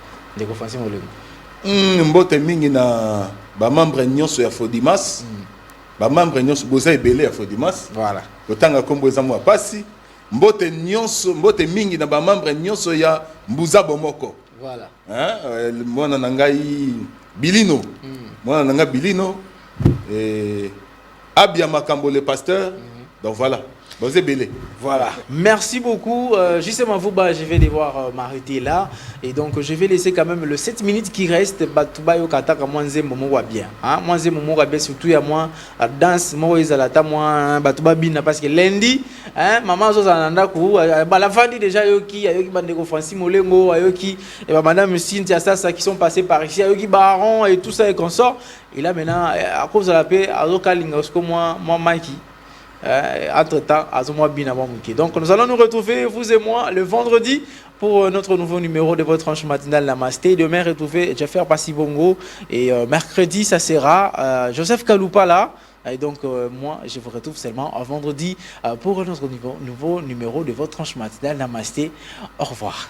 Mbote mingi na ba membre nyonso ya Fodimas, ba membre nyonso boza ebele ya Fodimas. Voilà. Otanga kombo ezamwa pasi. Mbote nyonso, mbote mingi na ba membre nyonso ya Mbuza Bomoko. Voilà. Hein, mwana nangai Bilino. Mwana nanga Bilino et Abia Makambo le pasteur. Donc voilà. Voilà, merci beaucoup. Justement, vous, je vais devoir m'arrêter là. Et donc, je vais laisser quand même le 7 minutes qui reste. Batubayo Kataka, moi, je m'aime bien. Moi, je m'aime bien, surtout à moi, à danse, moi, Izalata, moi, Batuba Bina, parce que lundi, maman, la famille déjà, Yoki, Yoki Bandeko Francis Molengo, Yoki, et madame Cynthia Sassa qui sont passés par ici, Yoki Baron et tout ça et consort. Et là, maintenant, à cause de la paix, à Zokalingosko, moi, Mikey. Entre-temps, donc nous allons nous retrouver, vous et moi, le vendredi pour notre nouveau numéro de votre tranche matinale Namasté. Demain, retrouver Jeffer Passibongo et mercredi, ça sera Joseph Kaloupa là. Et donc, moi, je vous retrouve seulement un vendredi pour notre nouveau numéro de votre tranche matinale Namasté. Au revoir.